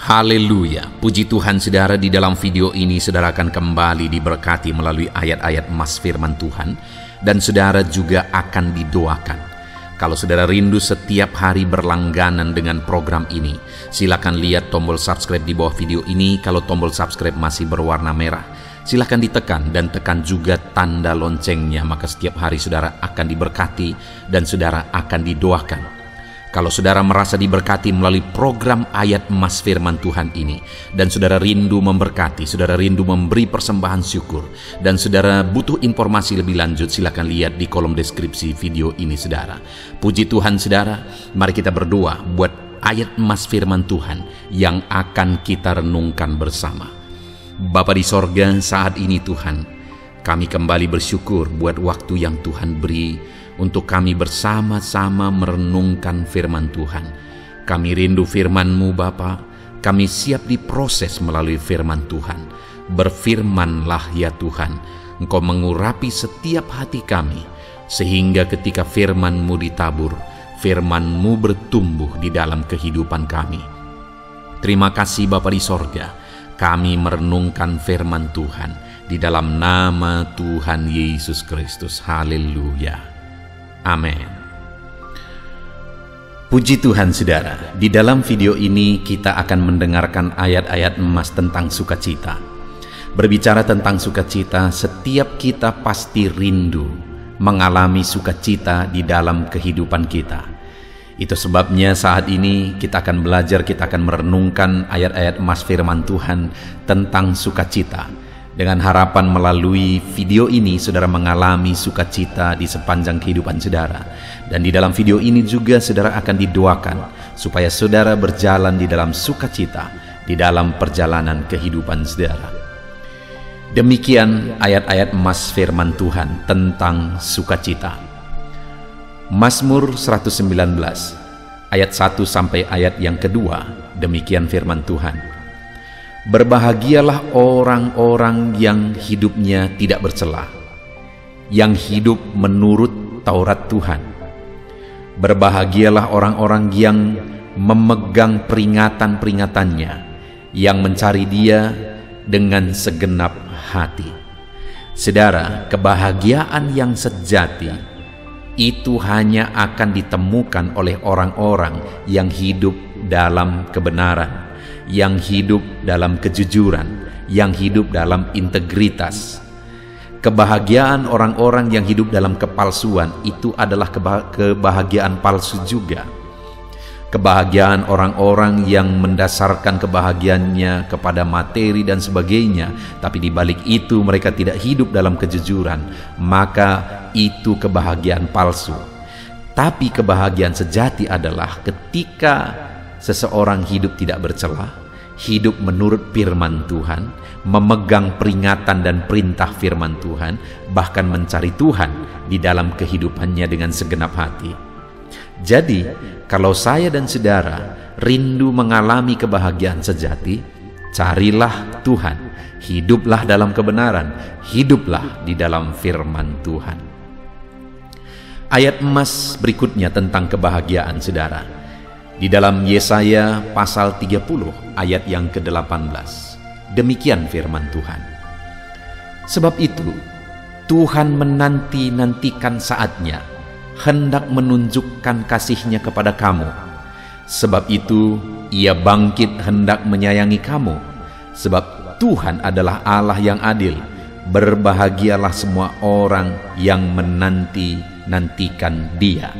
Haleluya, puji Tuhan saudara. Di dalam video ini saudara akan kembali diberkati melalui ayat-ayat emas firman Tuhan, dan saudara juga akan didoakan. Kalau saudara rindu setiap hari berlangganan dengan program ini, silakan lihat tombol subscribe di bawah video ini. Kalau tombol subscribe masih berwarna merah, silakan ditekan dan tekan juga tanda loncengnya, maka setiap hari saudara akan diberkati dan saudara akan didoakan. Kalau saudara merasa diberkati melalui program ayat emas firman Tuhan ini, dan saudara rindu memberkati, saudara rindu memberi persembahan syukur, dan saudara butuh informasi lebih lanjut, silakan lihat di kolom deskripsi video ini saudara. Puji Tuhan saudara, mari kita berdoa buat ayat emas firman Tuhan yang akan kita renungkan bersama. Bapa di sorga, saat ini Tuhan, kami kembali bersyukur buat waktu yang Tuhan beri untuk kami bersama-sama merenungkan firman Tuhan. Kami rindu firman-Mu Bapa, kami siap diproses melalui firman Tuhan. Berfirmanlah ya Tuhan, Engkau mengurapi setiap hati kami, sehingga ketika firman-Mu ditabur, firman-Mu bertumbuh di dalam kehidupan kami. Terima kasih Bapa di sorga, kami merenungkan firman Tuhan di dalam nama Tuhan Yesus Kristus. Haleluya. Amin. Puji Tuhan saudara, di dalam video ini kita akan mendengarkan ayat-ayat emas tentang sukacita. Berbicara tentang sukacita, setiap kita pasti rindu mengalami sukacita di dalam kehidupan kita. Itu sebabnya saat ini kita akan belajar, kita akan merenungkan ayat-ayat emas firman Tuhan tentang sukacita. Dengan harapan melalui video ini saudara mengalami sukacita di sepanjang kehidupan saudara. Dan di dalam video ini juga saudara akan didoakan supaya saudara berjalan di dalam sukacita di dalam perjalanan kehidupan saudara. Demikian ayat-ayat emas firman Tuhan tentang sukacita. Mazmur 119 ayat 1 sampai ayat yang kedua, demikian firman Tuhan. Berbahagialah orang-orang yang hidupnya tidak bercela, yang hidup menurut Taurat Tuhan. Berbahagialah orang-orang yang memegang peringatan-peringatannya, yang mencari Dia dengan segenap hati. Saudara, kebahagiaan yang sejati itu hanya akan ditemukan oleh orang-orang yang hidup dalam kebenaran, yang hidup dalam kejujuran, yang hidup dalam integritas. Kebahagiaan orang-orang yang hidup dalam kepalsuan itu adalah kebahagiaan palsu juga. Kebahagiaan orang-orang yang mendasarkan kebahagiaannya kepada materi dan sebagainya, tapi di balik itu mereka tidak hidup dalam kejujuran, maka itu kebahagiaan palsu. Tapi kebahagiaan sejati adalah ketika seseorang hidup tidak bercela, hidup menurut firman Tuhan, memegang peringatan dan perintah firman Tuhan, bahkan mencari Tuhan di dalam kehidupannya dengan segenap hati. Jadi, kalau saya dan saudara rindu mengalami kebahagiaan sejati, carilah Tuhan, hiduplah dalam kebenaran, hiduplah di dalam firman Tuhan. Ayat emas berikutnya tentang kebahagiaan saudara. Di dalam Yesaya pasal 30 ayat yang ke-18. Demikian firman Tuhan. Sebab itu, Tuhan menanti-nantikan saatnya, hendak menunjukkan kasih-Nya kepada kamu. Sebab itu, Ia bangkit hendak menyayangi kamu. Sebab Tuhan adalah Allah yang adil. Berbahagialah semua orang yang menanti-nantikan Dia.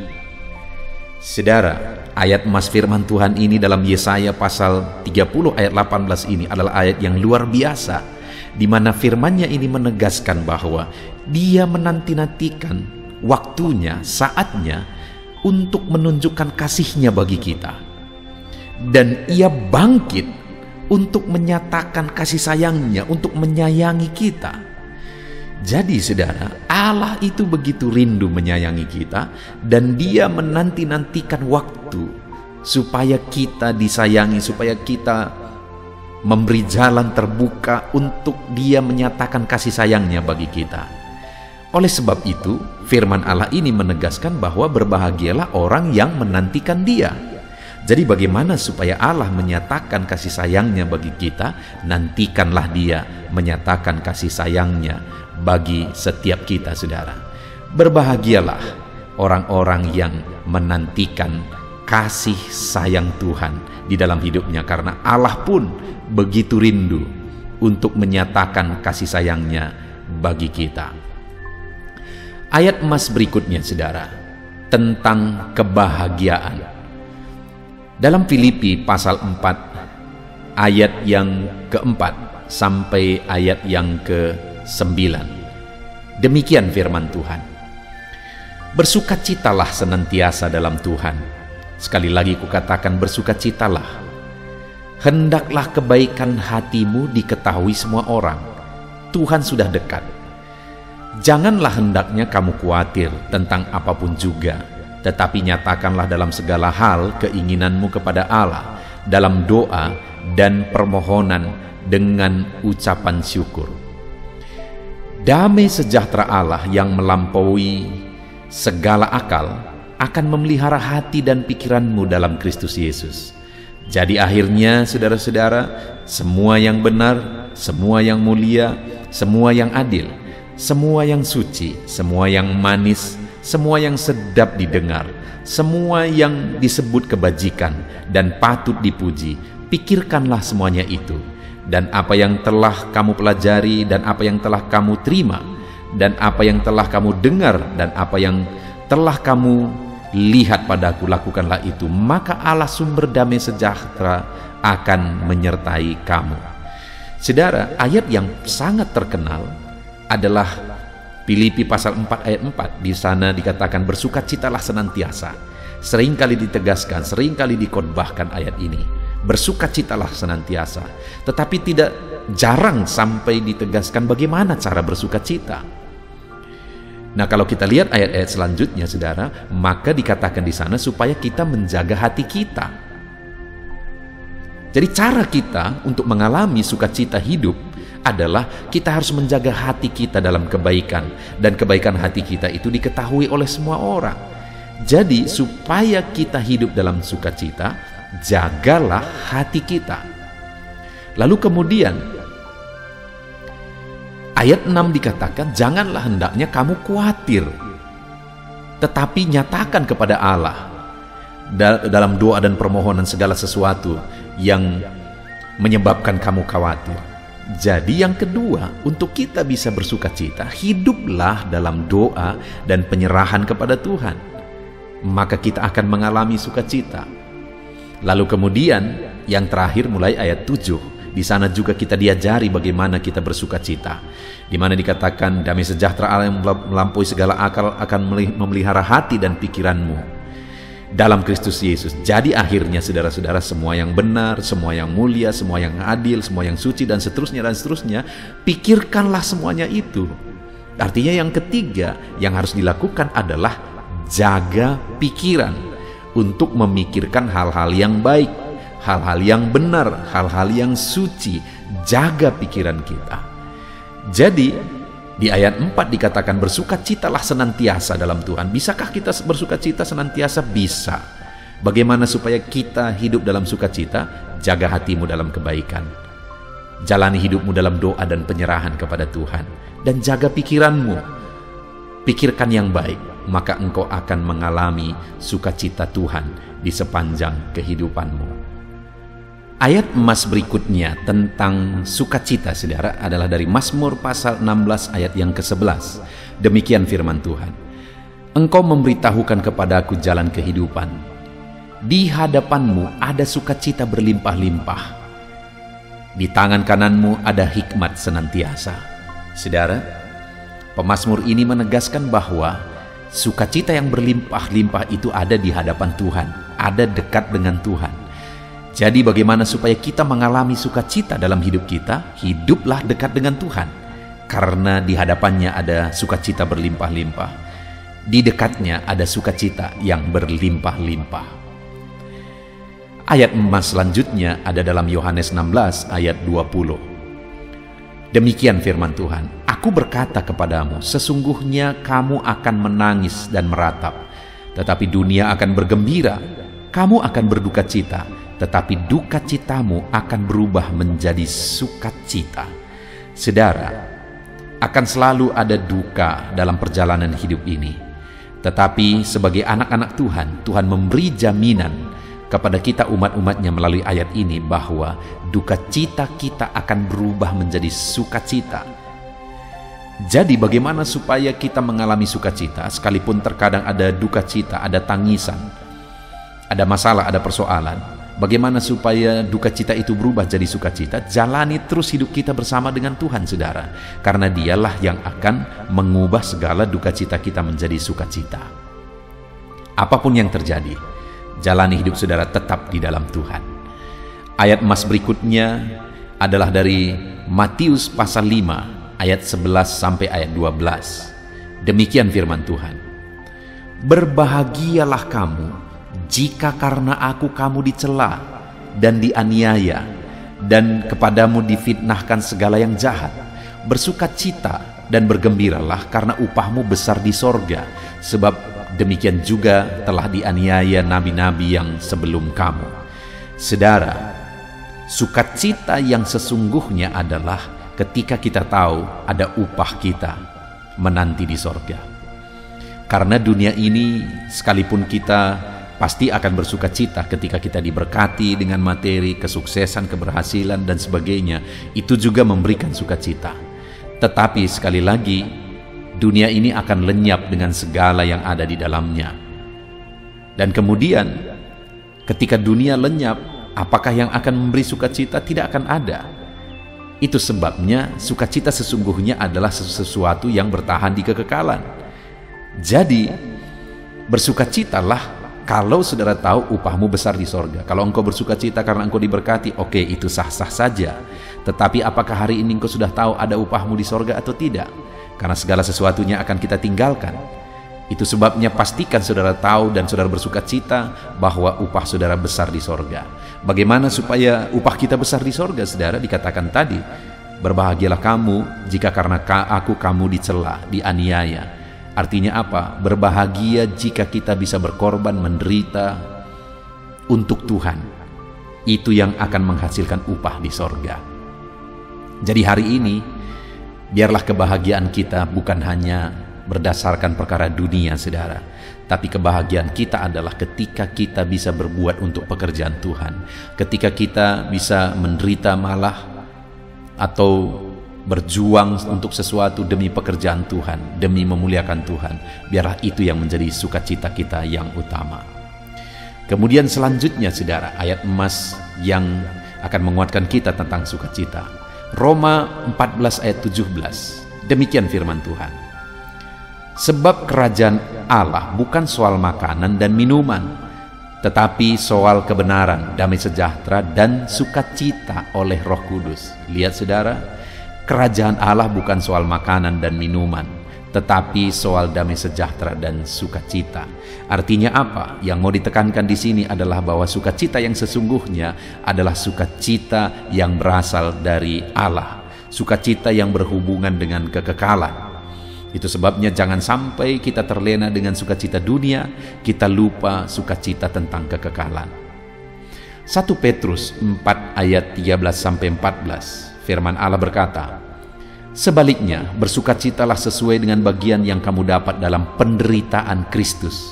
Saudara, ayat emas firman Tuhan ini dalam Yesaya pasal 30 ayat 18 ini adalah ayat yang luar biasa, di mana firman-Nya ini menegaskan bahwa Dia menanti-nantikan waktunya, saatnya untuk menunjukkan kasih-Nya bagi kita. Dan Ia bangkit untuk menyatakan kasih sayang-Nya, untuk menyayangi kita. Jadi saudara, Allah itu begitu rindu menyayangi kita, dan Dia menanti-nantikan waktu supaya kita disayangi, supaya kita memberi jalan terbuka untuk Dia menyatakan kasih sayang-Nya bagi kita. Oleh sebab itu, firman Allah ini menegaskan bahwa berbahagialah orang yang menantikan Dia. Jadi bagaimana supaya Allah menyatakan kasih sayangnya bagi kita? Nantikanlah Dia menyatakan kasih sayangnya bagi setiap kita, saudara. Berbahagialah orang-orang yang menantikan kasih sayang Tuhan di dalam hidupnya, karena Allah pun begitu rindu untuk menyatakan kasih sayangnya bagi kita. Ayat emas berikutnya, saudara, tentang kebahagiaan. Dalam Filipi pasal 4 ayat yang keempat sampai ayat yang ke-9, demikian firman Tuhan. Bersukacitalah senantiasa dalam Tuhan. Sekali lagi kukatakan, bersukacitalah. Hendaklah kebaikan hatimu diketahui semua orang. Tuhan sudah dekat. Janganlah hendaknya kamu khawatir tentang apapun juga, tetapi nyatakanlah dalam segala hal keinginanmu kepada Allah dalam doa dan permohonan dengan ucapan syukur. Damai sejahtera Allah yang melampaui segala akal akan memelihara hati dan pikiranmu dalam Kristus Yesus. Jadi akhirnya, saudara-saudara, semua yang benar, semua yang mulia, semua yang adil, semua yang suci, semua yang manis, semua yang sedap didengar, semua yang disebut kebajikan dan patut dipuji, pikirkanlah semuanya itu. Dan apa yang telah kamu pelajari, dan apa yang telah kamu terima, dan apa yang telah kamu dengar, dan apa yang telah kamu lihat padaku, lakukanlah itu, maka Allah sumber damai sejahtera akan menyertai kamu. Saudara, ayat yang sangat terkenal adalah Filipi pasal 4 ayat 4. Di sana dikatakan bersukacitalah senantiasa. Seringkali ditegaskan, seringkali dikhotbahkan ayat ini. Bersukacitalah senantiasa. Tetapi tidak jarang sampai ditegaskan bagaimana cara bersukacita. Nah, kalau kita lihat ayat-ayat selanjutnya, saudara, maka dikatakan di sana supaya kita menjaga hati kita. Jadi cara kita untuk mengalami sukacita hidup adalah kita harus menjaga hati kita dalam kebaikan, dan kebaikan hati kita itu diketahui oleh semua orang. Jadi supaya kita hidup dalam sukacita, jagalah hati kita. Lalu kemudian ayat 6 dikatakan, janganlah hendaknya kamu khawatir, tetapi nyatakan kepada Allah dalam doa dan permohonan segala sesuatu yang menyebabkan kamu khawatir. Jadi yang kedua, untuk kita bisa bersukacita, hiduplah dalam doa dan penyerahan kepada Tuhan. Maka kita akan mengalami sukacita. Lalu kemudian yang terakhir mulai ayat 7, di sana juga kita diajari bagaimana kita bersukacita. Di mana dikatakan damai sejahtera Allah yang melampaui segala akal akan memelihara hati dan pikiranmu dalam Kristus Yesus. Jadi akhirnya, saudara-saudara, semua yang benar, semua yang mulia, semua yang adil, semua yang suci, dan seterusnya, pikirkanlah semuanya itu. Artinya yang ketiga yang harus dilakukan adalah jaga pikiran untuk memikirkan hal-hal yang baik, hal-hal yang benar, hal-hal yang suci. Jaga pikiran kita. Jadi di ayat 4 dikatakan bersukacitalah senantiasa dalam Tuhan. Bisakah kita bersukacita senantiasa? Bisa. Bagaimana supaya kita hidup dalam sukacita? Jaga hatimu dalam kebaikan. Jalani hidupmu dalam doa dan penyerahan kepada Tuhan. Dan jaga pikiranmu. Pikirkan yang baik, maka engkau akan mengalami sukacita Tuhan di sepanjang kehidupanmu. Ayat emas berikutnya tentang sukacita, saudara, adalah dari Mazmur pasal 16 ayat yang ke-11. Demikian firman Tuhan. Engkau memberitahukan kepadaku jalan kehidupan. Di hadapanmu ada sukacita berlimpah-limpah. Di tangan kananmu ada hikmat senantiasa. Saudara, pemazmur ini menegaskan bahwa sukacita yang berlimpah-limpah itu ada di hadapan Tuhan, ada dekat dengan Tuhan. Jadi bagaimana supaya kita mengalami sukacita dalam hidup kita? Hiduplah dekat dengan Tuhan. Karena di hadapannya ada sukacita berlimpah-limpah. Di dekatnya ada sukacita yang berlimpah-limpah. Ayat emas selanjutnya ada dalam Yohanes 16 ayat 20. Demikian firman Tuhan. Aku berkata kepadamu, sesungguhnya kamu akan menangis dan meratap, tetapi dunia akan bergembira. kamu akan berduka cita, tetapi duka citamu akan berubah menjadi sukacita. Saudara, akan selalu ada duka dalam perjalanan hidup ini. Tetapi sebagai anak-anak Tuhan, Tuhan memberi jaminan kepada kita umat-umatnya melalui ayat ini bahwa duka cita kita akan berubah menjadi sukacita. Jadi bagaimana supaya kita mengalami sukacita sekalipun terkadang ada duka cita, ada tangisan, ada masalah, ada persoalan? Bagaimana supaya duka cita itu berubah jadi sukacita? Jalani terus hidup kita bersama dengan Tuhan, saudara, karena Dialah yang akan mengubah segala duka cita kita menjadi sukacita. Apapun yang terjadi, jalani hidup saudara tetap di dalam Tuhan. Ayat emas berikutnya adalah dari Matius pasal 5 ayat 11 sampai ayat 12. Demikian firman Tuhan. Berbahagialah kamu jika karena aku kamu dicela dan dianiaya, dan kepadamu difitnahkan segala yang jahat. Bersukacita dan bergembiralah, karena upahmu besar di sorga, sebab demikian juga telah dianiaya nabi-nabi yang sebelum kamu. Saudara, sukacita yang sesungguhnya adalah ketika kita tahu ada upah kita menanti di sorga. Karena dunia ini, sekalipun kita pasti akan bersuka cita ketika kita diberkati dengan materi, kesuksesan, keberhasilan, dan sebagainya, itu juga memberikan sukacita. Tetapi sekali lagi, dunia ini akan lenyap dengan segala yang ada di dalamnya. Dan kemudian, ketika dunia lenyap, apakah yang akan memberi sukacita? Tidak akan ada. Itu sebabnya sukacita sesungguhnya adalah sesuatu yang bertahan di kekekalan. Jadi, bersukacitalah kalau saudara tahu upahmu besar di sorga. Kalau engkau bersukacita karena engkau diberkati, oke, itu sah-sah saja. Tetapi apakah hari ini engkau sudah tahu ada upahmu di sorga atau tidak? Karena segala sesuatunya akan kita tinggalkan. Itu sebabnya pastikan saudara tahu dan saudara bersukacita bahwa upah saudara besar di sorga. Bagaimana supaya upah kita besar di sorga, saudara? Dikatakan tadi, berbahagialah kamu jika karena aku kamu dicela, dianiaya. Artinya apa? Berbahagia jika kita bisa berkorban, menderita untuk Tuhan. Itu yang akan menghasilkan upah di sorga. Jadi hari ini, biarlah kebahagiaan kita bukan hanya berdasarkan perkara dunia, saudara, tapi kebahagiaan kita adalah ketika kita bisa berbuat untuk pekerjaan Tuhan, ketika kita bisa menderita malah atau berjuang untuk sesuatu demi pekerjaan Tuhan, demi memuliakan Tuhan. Biarlah itu yang menjadi sukacita kita yang utama. Kemudian selanjutnya, saudara, ayat emas yang akan menguatkan kita tentang sukacita. Roma 14 ayat 17. Demikian firman Tuhan. Sebab kerajaan Allah bukan soal makanan dan minuman, tetapi soal kebenaran, damai sejahtera, dan sukacita oleh Roh Kudus. Lihat, saudara, kerajaan Allah bukan soal makanan dan minuman, tetapi soal damai sejahtera dan sukacita. Artinya apa? Yang mau ditekankan di sini adalah bahwa sukacita yang sesungguhnya adalah sukacita yang berasal dari Allah, sukacita yang berhubungan dengan kekekalan. Itu sebabnya jangan sampai kita terlena dengan sukacita dunia, kita lupa sukacita tentang kekekalan. 1 Petrus 4 ayat 13-14, firman Allah berkata, sebaliknya bersukacitalah sesuai dengan bagian yang kamu dapat dalam penderitaan Kristus,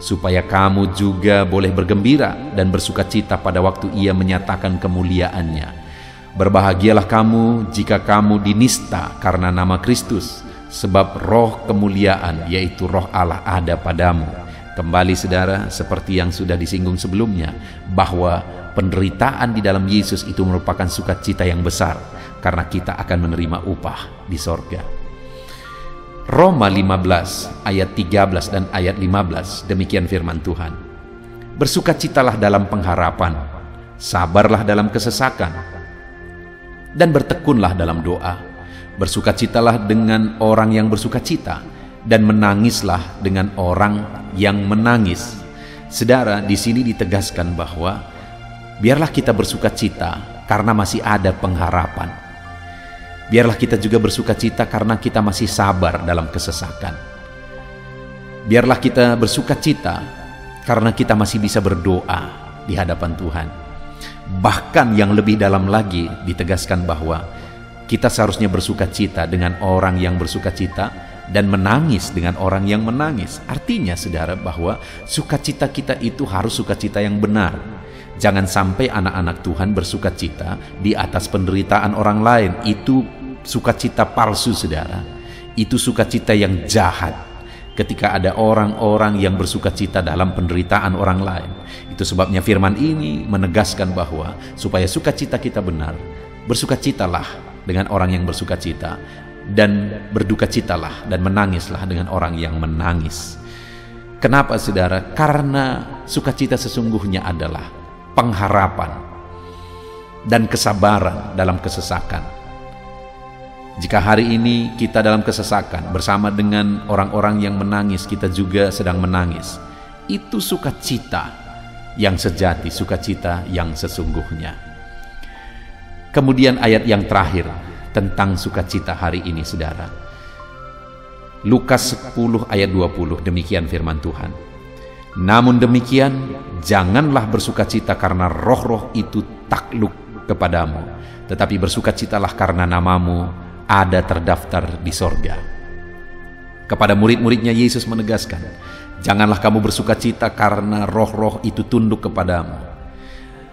supaya kamu juga boleh bergembira dan bersukacita pada waktu Ia menyatakan kemuliaannya. Berbahagialah kamu jika kamu dinista karena nama Kristus, sebab roh kemuliaan, yaitu roh Allah, ada padamu. Kembali, saudara, seperti yang sudah disinggung sebelumnya, bahwa penderitaan di dalam Yesus itu merupakan sukacita yang besar, karena kita akan menerima upah di sorga. Roma 15 ayat 13 dan ayat 15, demikian firman Tuhan. Bersukacitalah dalam pengharapan, sabarlah dalam kesesakan, dan bertekunlah dalam doa. Bersukacitalah dengan orang yang bersukacita, dan menangislah dengan orang yang menangis. Saudara, di sini ditegaskan bahwa biarlah kita bersukacita karena masih ada pengharapan. Biarlah kita juga bersukacita karena kita masih sabar dalam kesesakan. Biarlah kita bersukacita karena kita masih bisa berdoa di hadapan Tuhan. Bahkan yang lebih dalam lagi ditegaskan bahwa kita seharusnya bersuka cita dengan orang yang bersuka cita dan menangis dengan orang yang menangis. Artinya saudara bahwa sukacita kita itu harus sukacita yang benar. Jangan sampai anak-anak Tuhan bersuka cita di atas penderitaan orang lain. Itu sukacita palsu saudara. Itu sukacita yang jahat. Ketika ada orang-orang yang bersuka cita dalam penderitaan orang lain. Itu sebabnya firman ini menegaskan bahwa supaya sukacita kita benar, bersukacitalah dengan orang yang bersuka cita, dan berduka citalah dan menangislah dengan orang yang menangis. Kenapa saudara? Karena sukacita sesungguhnya adalah pengharapan dan kesabaran dalam kesesakan. Jika hari ini kita dalam kesesakan bersama dengan orang-orang yang menangis, kita juga sedang menangis. Itu sukacita yang sejati, sukacita yang sesungguhnya. Kemudian ayat yang terakhir tentang sukacita hari ini saudara. Lukas 10 ayat 20, demikian firman Tuhan. Namun demikian, janganlah bersukacita karena roh-roh itu takluk kepadamu, tetapi bersukacitalah karena namamu ada terdaftar di sorga. Kepada murid-muridnya Yesus menegaskan, janganlah kamu bersukacita karena roh-roh itu tunduk kepadamu.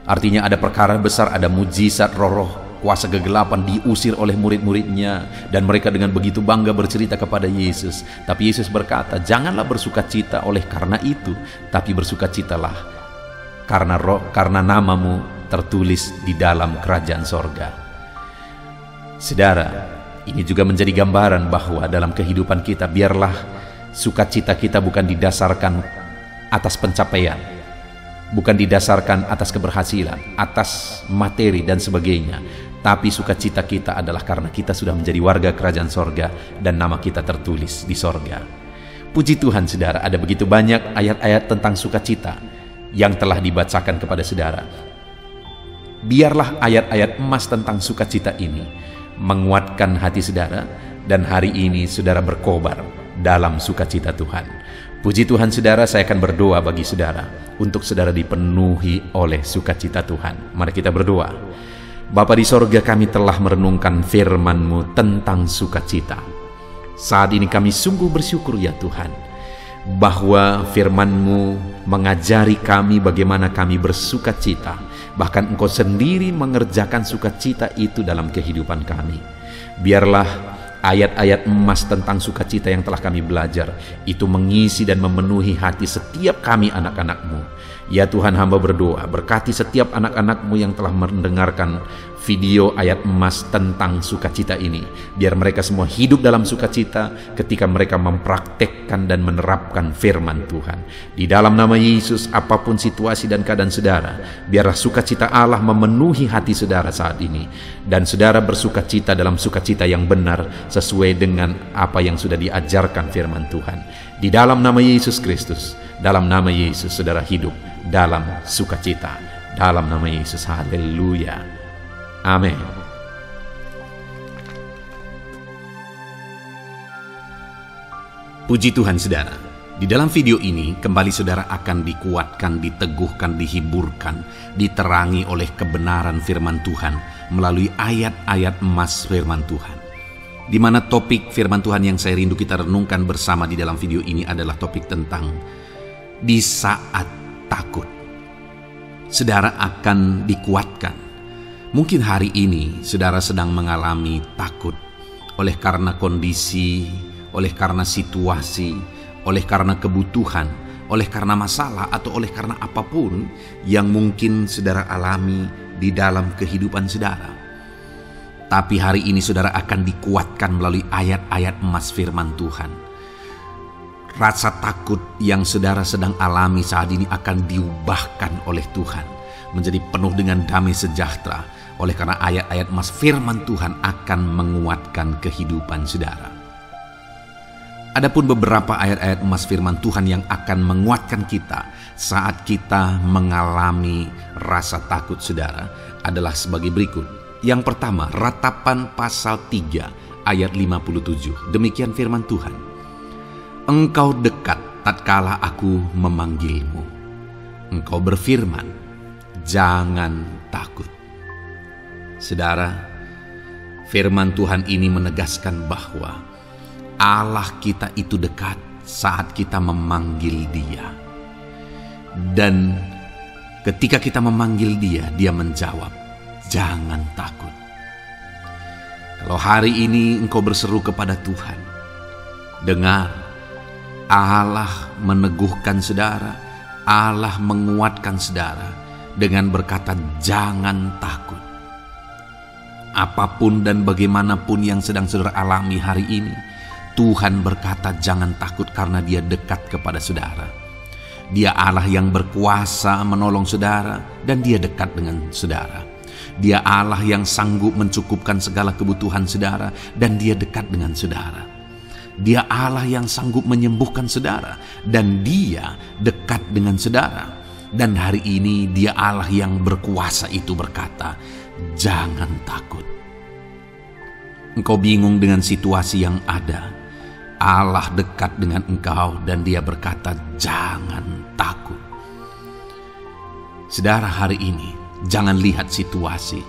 Artinya ada perkara besar, ada mujizat, roh-roh kuasa kegelapan diusir oleh murid-muridnya, dan mereka dengan begitu bangga bercerita kepada Yesus. Tapi Yesus berkata, janganlah bersukacita oleh karena itu, tapi bersukacitalah karena namamu tertulis di dalam kerajaan sorga. Saudara, ini juga menjadi gambaran bahwa dalam kehidupan kita, biarlah sukacita kita bukan didasarkan atas pencapaian, bukan didasarkan atas keberhasilan, atas materi dan sebagainya, tapi sukacita kita adalah karena kita sudah menjadi warga kerajaan sorga dan nama kita tertulis di sorga. Puji Tuhan saudara, ada begitu banyak ayat-ayat tentang sukacita yang telah dibacakan kepada saudara. Biarlah ayat-ayat emas tentang sukacita ini menguatkan hati saudara, dan hari ini saudara berkobar dalam sukacita Tuhan. Puji Tuhan saudara, saya akan berdoa bagi saudara untuk saudara dipenuhi oleh sukacita Tuhan. Mari kita berdoa. Bapa di sorga, kami telah merenungkan firman-Mu tentang sukacita. Saat ini kami sungguh bersyukur ya Tuhan, bahwa firman-Mu mengajari kami bagaimana kami bersukacita. Bahkan Engkau sendiri mengerjakan sukacita itu dalam kehidupan kami. Biarlah ayat-ayat emas tentang sukacita yang telah kami belajar itu mengisi dan memenuhi hati setiap kami anak-anak-Mu. Ya Tuhan, hamba berdoa, berkati setiap anak-anak-Mu yang telah mendengarkan video ayat emas tentang sukacita ini. Biar mereka semua hidup dalam sukacita ketika mereka mempraktekkan dan menerapkan firman Tuhan. Di dalam nama Yesus, apapun situasi dan keadaan saudara, biarlah sukacita Allah memenuhi hati saudara saat ini. Dan saudara bersukacita dalam sukacita yang benar sesuai dengan apa yang sudah diajarkan firman Tuhan. Di dalam nama Yesus Kristus, dalam nama Yesus saudara hidup dalam sukacita. Dalam nama Yesus, haleluya. Amin. Puji Tuhan saudara, di dalam video ini kembali saudara akan dikuatkan, diteguhkan, dihiburkan, diterangi oleh kebenaran firman Tuhan melalui ayat-ayat emas firman Tuhan. Di mana topik firman Tuhan yang saya rindu kita renungkan bersama di dalam video ini adalah topik tentang di saat takut. Saudara akan dikuatkan. Mungkin hari ini saudara sedang mengalami takut oleh karena kondisi, oleh karena situasi, oleh karena kebutuhan, oleh karena masalah, atau oleh karena apapun yang mungkin saudara alami di dalam kehidupan saudara. Tapi hari ini saudara akan dikuatkan melalui ayat-ayat emas firman Tuhan. Rasa takut yang saudara sedang alami saat ini akan diubahkan oleh Tuhan menjadi penuh dengan damai sejahtera. Oleh karena ayat-ayat emas firman Tuhan akan menguatkan kehidupan saudara. Adapun beberapa ayat-ayat emas firman Tuhan yang akan menguatkan kita saat kita mengalami rasa takut saudara adalah sebagai berikut. Yang pertama, Ratapan pasal 3 ayat 57. Demikian firman Tuhan. Engkau dekat tatkala aku memanggilmu. Engkau berfirman, jangan takut. Saudara, firman Tuhan ini menegaskan bahwa Allah kita itu dekat saat kita memanggil Dia. Dan ketika kita memanggil Dia, Dia menjawab, jangan takut. Kalau hari ini engkau berseru kepada Tuhan, dengar, Allah meneguhkan saudara, Allah menguatkan saudara dengan berkata, jangan takut. Apapun dan bagaimanapun yang sedang saudara alami hari ini, Tuhan berkata jangan takut karena Dia dekat kepada saudara. Dia Allah yang berkuasa menolong saudara dan Dia dekat dengan saudara. Dia Allah yang sanggup mencukupkan segala kebutuhan saudara dan Dia dekat dengan saudara. Dia Allah yang sanggup menyembuhkan saudara dan Dia dekat dengan saudara. Dan hari ini Dia Allah yang berkuasa itu berkata, jangan takut. Engkau bingung dengan situasi yang ada. Allah dekat dengan engkau dan Dia berkata, jangan takut. Saudara, hari ini jangan lihat situasi.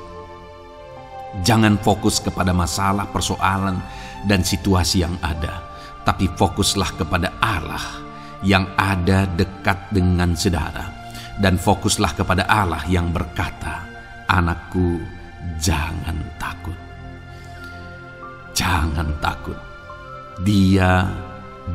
Jangan fokus kepada masalah, persoalan, dan situasi yang ada. Tapi fokuslah kepada Allah yang ada dekat dengan saudara. Dan fokuslah kepada Allah yang berkata, anakku, jangan takut. Jangan takut. Dia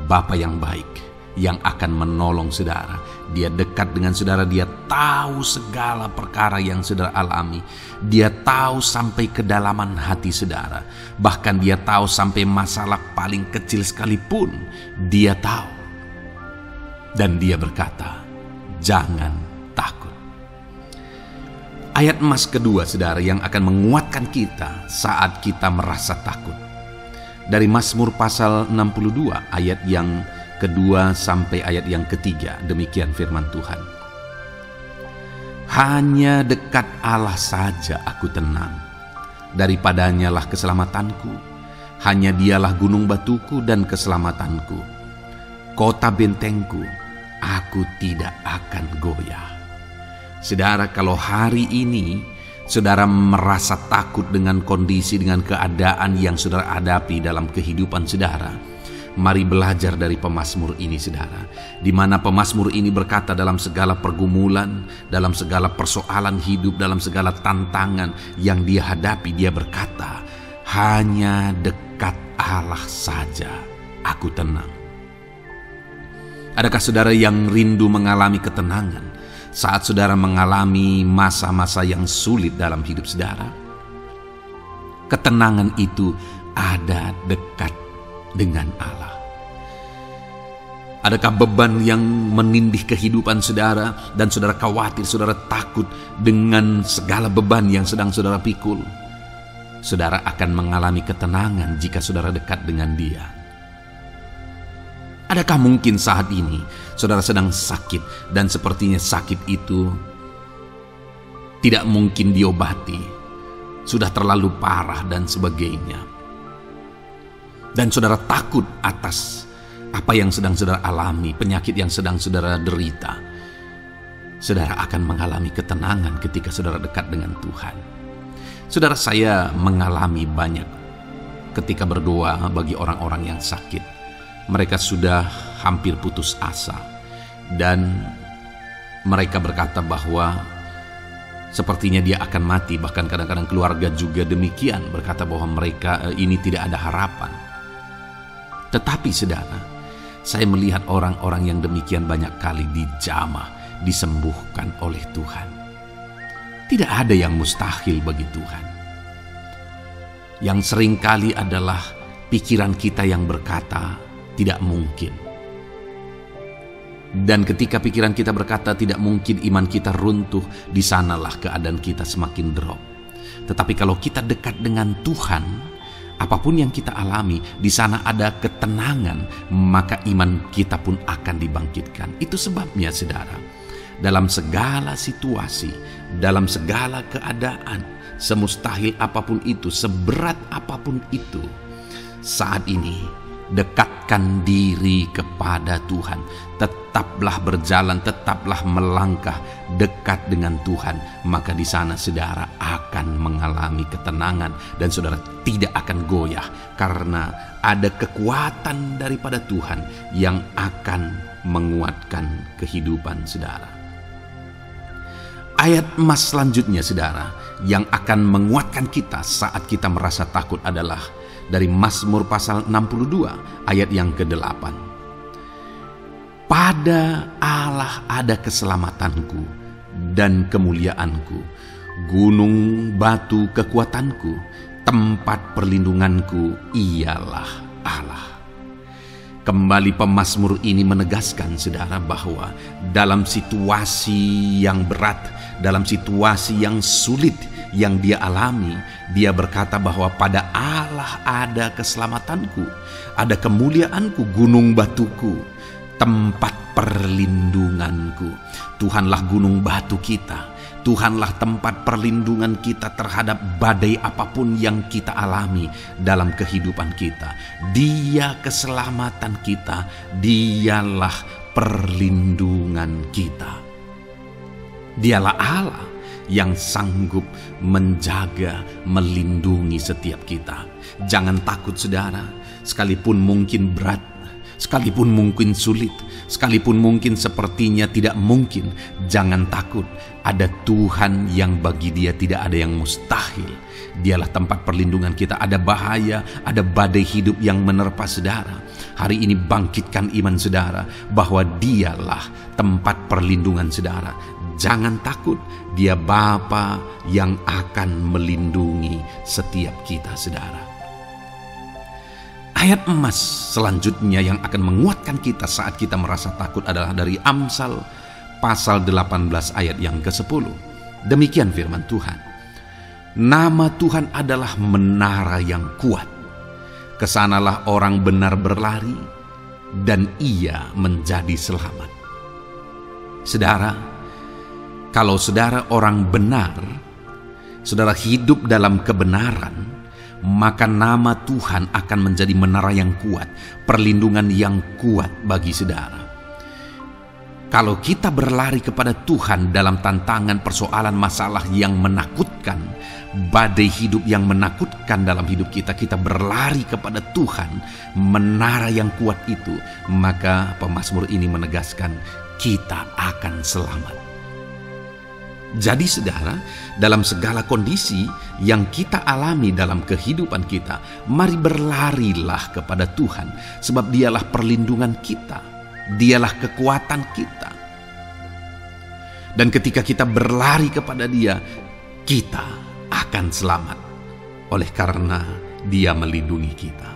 Bapa yang baik yang akan menolong saudara. Dia dekat dengan saudara. Dia tahu segala perkara yang saudara alami. Dia tahu sampai kedalaman hati saudara. Bahkan Dia tahu sampai masalah paling kecil sekalipun. Dia tahu. Dan Dia berkata, jangan takut. Ayat emas kedua, saudara, yang akan menguatkan kita saat kita merasa takut. Dari Mazmur pasal 62 ayat yang kedua sampai ayat yang ketiga, demikian firman Tuhan. Hanya dekat Allah saja aku tenang, daripadanya lah keselamatanku. Hanya Dialah gunung batuku dan keselamatanku, kota bentengku, aku tidak akan goyah. Saudara, kalau hari ini saudara merasa takut dengan kondisi, dengan keadaan yang saudara hadapi dalam kehidupan saudara, mari belajar dari pemazmur ini, saudara. Di mana pemazmur ini berkata dalam segala pergumulan, dalam segala persoalan hidup, dalam segala tantangan yang dia hadapi, dia berkata, hanya dekat Allah saja aku tenang. Adakah saudara yang rindu mengalami ketenangan saat saudara mengalami masa-masa yang sulit dalam hidup saudara? Ketenangan itu ada dekat dengan Allah. Adakah beban yang menindih kehidupan saudara dan saudara khawatir, saudara takut dengan segala beban yang sedang saudara pikul? Saudara akan mengalami ketenangan jika saudara dekat dengan Dia. Adakah mungkin saat ini saudara sedang sakit dan sepertinya sakit itu tidak mungkin diobati, sudah terlalu parah dan sebagainya, dan saudara takut atas apa yang sedang saudara alami, penyakit yang sedang saudara derita? Saudara akan mengalami ketenangan ketika saudara dekat dengan Tuhan. Saudara, saya mengalami banyak ketika berdoa bagi orang-orang yang sakit. Mereka sudah hampir putus asa dan mereka berkata bahwa sepertinya dia akan mati. Bahkan kadang-kadang keluarga juga demikian, berkata bahwa mereka ini tidak ada harapan. Tetapi saudara, saya melihat orang-orang yang demikian banyak kali dijamah, disembuhkan oleh Tuhan. Tidak ada yang mustahil bagi Tuhan. Yang seringkali adalah pikiran kita yang berkata tidak mungkin. Dan ketika pikiran kita berkata tidak mungkin, iman kita runtuh, di sanalah keadaan kita semakin drop. Tetapi kalau kita dekat dengan Tuhan, apapun yang kita alami, di sana ada ketenangan, maka iman kita pun akan dibangkitkan. Itu sebabnya saudara, dalam segala situasi, dalam segala keadaan, semustahil apapun itu, seberat apapun itu, saat ini dekatkan diri kepada Tuhan. Tetaplah berjalan, tetaplah melangkah dekat dengan Tuhan. Maka di sana saudara akan mengalami ketenangan dan saudara tidak akan goyah, karena ada kekuatan daripada Tuhan yang akan menguatkan kehidupan saudara. Ayat emas selanjutnya saudara yang akan menguatkan kita saat kita merasa takut adalah dari Mazmur pasal 62 ayat yang ke-8. Pada Allah ada keselamatanku dan kemuliaanku, gunung batu kekuatanku, tempat perlindunganku ialah Allah. Kembali pemazmur ini menegaskan saudara bahwa dalam situasi yang berat, dalam situasi yang sulit yang dia alami, dia berkata bahwa pada Allah ada keselamatanku, ada kemuliaanku, gunung batuku, tempat perlindunganku. Tuhanlah gunung batu kita. Tuhanlah tempat perlindungan kita terhadap badai apapun yang kita alami dalam kehidupan kita. Dia keselamatan kita, dialah perlindungan kita. Dialah Allah yang sanggup menjaga, melindungi setiap kita. Jangan takut saudara, sekalipun mungkin berat, sekalipun mungkin sulit, sekalipun mungkin sepertinya tidak mungkin, jangan takut. Ada Tuhan yang bagi dia tidak ada yang mustahil. Dialah tempat perlindungan kita. Ada bahaya, ada badai hidup yang menerpa saudara. Hari ini bangkitkan iman saudara bahwa dialah tempat perlindungan saudara. Jangan takut, dia Bapa yang akan melindungi setiap kita saudara. Ayat emas selanjutnya yang akan menguatkan kita saat kita merasa takut adalah dari Amsal pasal 18 ayat yang ke-10. Demikian firman Tuhan. Nama Tuhan adalah menara yang kuat. Kesanalah orang benar berlari dan ia menjadi selamat. Saudara, kalau saudara orang benar, saudara hidup dalam kebenaran, maka nama Tuhan akan menjadi menara yang kuat, perlindungan yang kuat bagi saudara. Kalau kita berlari kepada Tuhan dalam tantangan, persoalan, masalah yang menakutkan, badai hidup yang menakutkan dalam hidup kita, kita berlari kepada Tuhan, menara yang kuat itu, maka pemazmur ini menegaskan kita akan selamat. Jadi saudara, dalam segala kondisi yang kita alami dalam kehidupan kita, mari berlarilah kepada Tuhan, sebab dialah perlindungan kita, dialah kekuatan kita. Dan ketika kita berlari kepada dia, kita akan selamat, oleh karena dia melindungi kita.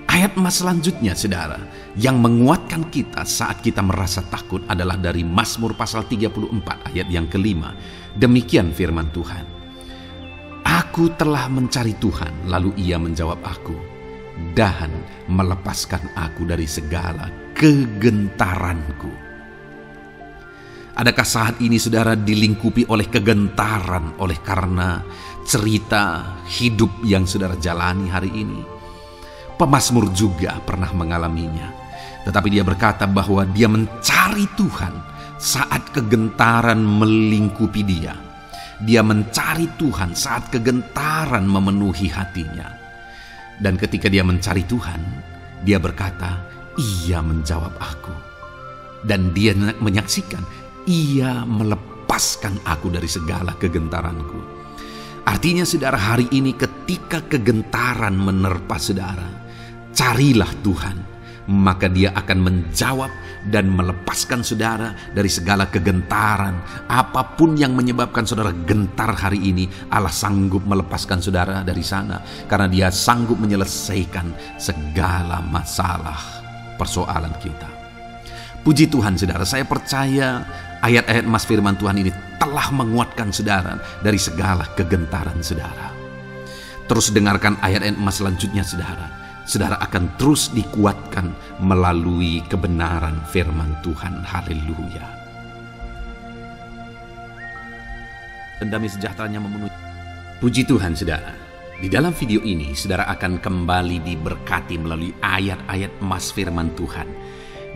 Ayat emas selanjutnya saudara, yang menguatkan kita saat kita merasa takut adalah dari Mazmur pasal 34 ayat yang ke-5. Demikian firman Tuhan. Aku telah mencari Tuhan, lalu ia menjawab aku, dan melepaskan aku dari segala kegentaranku. Adakah saat ini saudara dilingkupi oleh kegentaran oleh karena cerita hidup yang saudara jalani hari ini? Pemazmur juga pernah mengalaminya. Tetapi dia berkata bahwa dia mencari Tuhan saat kegentaran melingkupi dia. Dia mencari Tuhan saat kegentaran memenuhi hatinya. Dan ketika dia mencari Tuhan, dia berkata, ia menjawab aku. Dan dia menyaksikan, ia melepaskan aku dari segala kegentaranku. Artinya saudara, hari ini ketika kegentaran menerpa saudara, carilah Tuhan, maka dia akan menjawab dan melepaskan saudara dari segala kegentaran. Apapun yang menyebabkan saudara gentar hari ini, Allah sanggup melepaskan saudara dari sana, karena dia sanggup menyelesaikan segala masalah persoalan kita. Puji Tuhan saudara, saya percaya ayat-ayat emas firman Tuhan ini telah menguatkan saudara dari segala kegentaran saudara. Terus dengarkan ayat-ayat emas selanjutnya saudara. Saudara akan terus dikuatkan melalui kebenaran firman Tuhan. Haleluya. Dan damai sejahteranya memenuhi. Puji Tuhan saudara. Di dalam video ini, saudara akan kembali diberkati melalui ayat-ayat emas firman Tuhan,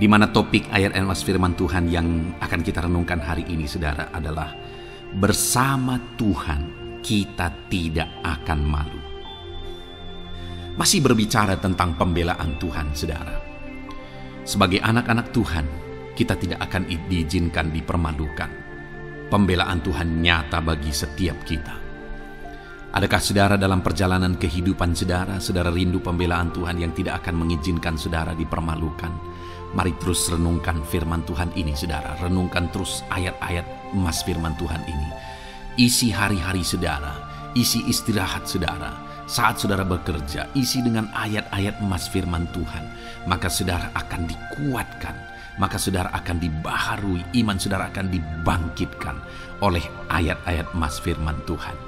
di mana topik ayat emas firman Tuhan yang akan kita renungkan hari ini, saudara, adalah bersama Tuhan kita tidak akan malu. Masih berbicara tentang pembelaan Tuhan, saudara. Sebagai anak-anak Tuhan, kita tidak akan diizinkan dipermalukan. Pembelaan Tuhan nyata bagi setiap kita. Adakah saudara dalam perjalanan kehidupan saudara rindu pembelaan Tuhan yang tidak akan mengizinkan saudara dipermalukan? Mari terus renungkan firman Tuhan ini, saudara. Renungkan terus ayat-ayat emas firman Tuhan ini. Isi hari-hari saudara, isi istirahat saudara, saat saudara bekerja, isi dengan ayat-ayat emas firman Tuhan. Maka saudara akan dikuatkan, maka saudara akan dibaharui, iman saudara akan dibangkitkan oleh ayat-ayat emas firman Tuhan.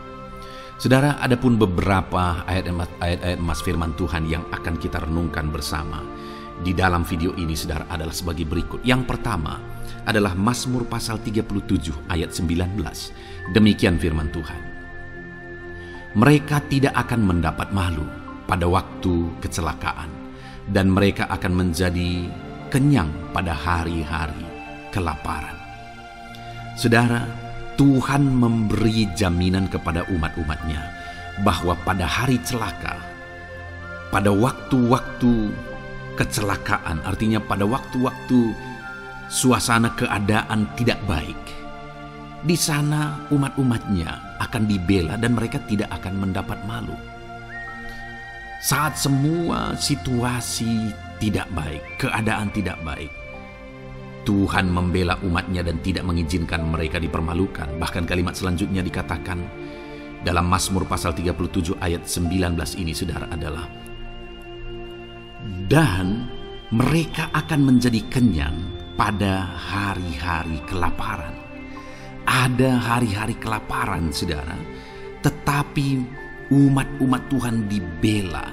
Saudara, ada pun beberapa ayat-ayat emas firman Tuhan yang akan kita renungkan bersama di dalam video ini, saudara, adalah sebagai berikut. Yang pertama adalah Mazmur pasal 37 ayat 19. Demikian firman Tuhan. Mereka tidak akan mendapat malu pada waktu kecelakaan, dan mereka akan menjadi kenyang pada hari-hari kelaparan. Saudara, Tuhan memberi jaminan kepada umat-umatnya bahwa pada hari celaka, pada waktu-waktu kecelakaan, artinya pada waktu-waktu suasana keadaan tidak baik, di sana umat-umatnya akan dibela dan mereka tidak akan mendapat malu. Saat semua situasi tidak baik, keadaan tidak baik, Tuhan membela umatnya dan tidak mengizinkan mereka dipermalukan. Bahkan kalimat selanjutnya dikatakan dalam Mazmur pasal 37 ayat 19 ini, saudara, adalah dan mereka akan menjadi kenyang pada hari-hari kelaparan. Ada hari-hari kelaparan, saudara, tetapi umat-umat Tuhan dibela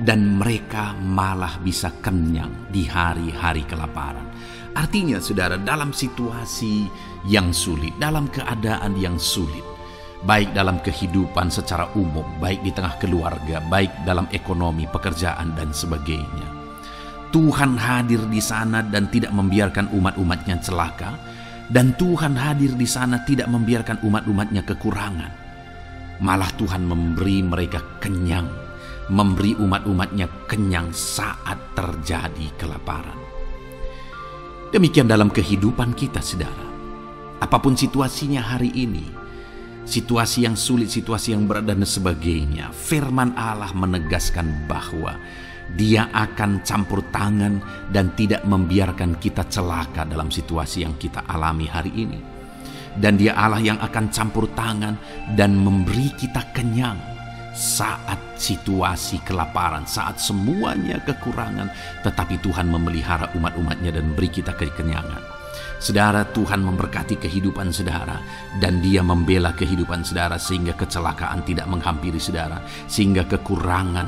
dan mereka malah bisa kenyang di hari-hari kelaparan. Artinya, saudara, dalam situasi yang sulit, dalam keadaan yang sulit, baik dalam kehidupan secara umum, baik di tengah keluarga, baik dalam ekonomi, pekerjaan, dan sebagainya, Tuhan hadir di sana dan tidak membiarkan umat-umatnya celaka, dan Tuhan hadir di sana tidak membiarkan umat-umatnya kekurangan. Malah Tuhan memberi mereka kenyang, memberi umat-umatnya kenyang saat terjadi kelaparan. Demikian dalam kehidupan kita, saudara. Apapun situasinya hari ini, situasi yang sulit, situasi yang berat, dan sebagainya, firman Allah menegaskan bahwa Dia akan campur tangan dan tidak membiarkan kita celaka dalam situasi yang kita alami hari ini. Dan Dia Allah yang akan campur tangan dan memberi kita kenyang saat situasi kelaparan, saat semuanya kekurangan, tetapi Tuhan memelihara umat-umatnya dan beri kita kekenyangan. Saudara, Tuhan memberkati kehidupan saudara, dan Dia membela kehidupan saudara sehingga kecelakaan tidak menghampiri saudara, sehingga kekurangan,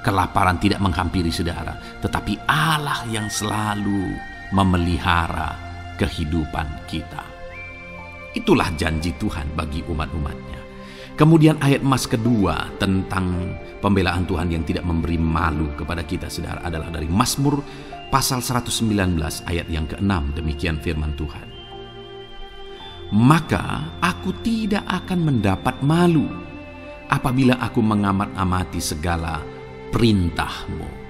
kelaparan tidak menghampiri saudara. Tetapi Allah yang selalu memelihara kehidupan kita. Itulah janji Tuhan bagi umat-umatnya. Kemudian ayat emas kedua tentang pembelaan Tuhan yang tidak memberi malu kepada kita, saudara, adalah dari Mazmur pasal 119 ayat yang ke-6. Demikian firman Tuhan. Maka aku tidak akan mendapat malu apabila aku mengamat-amati segala perintah-Mu.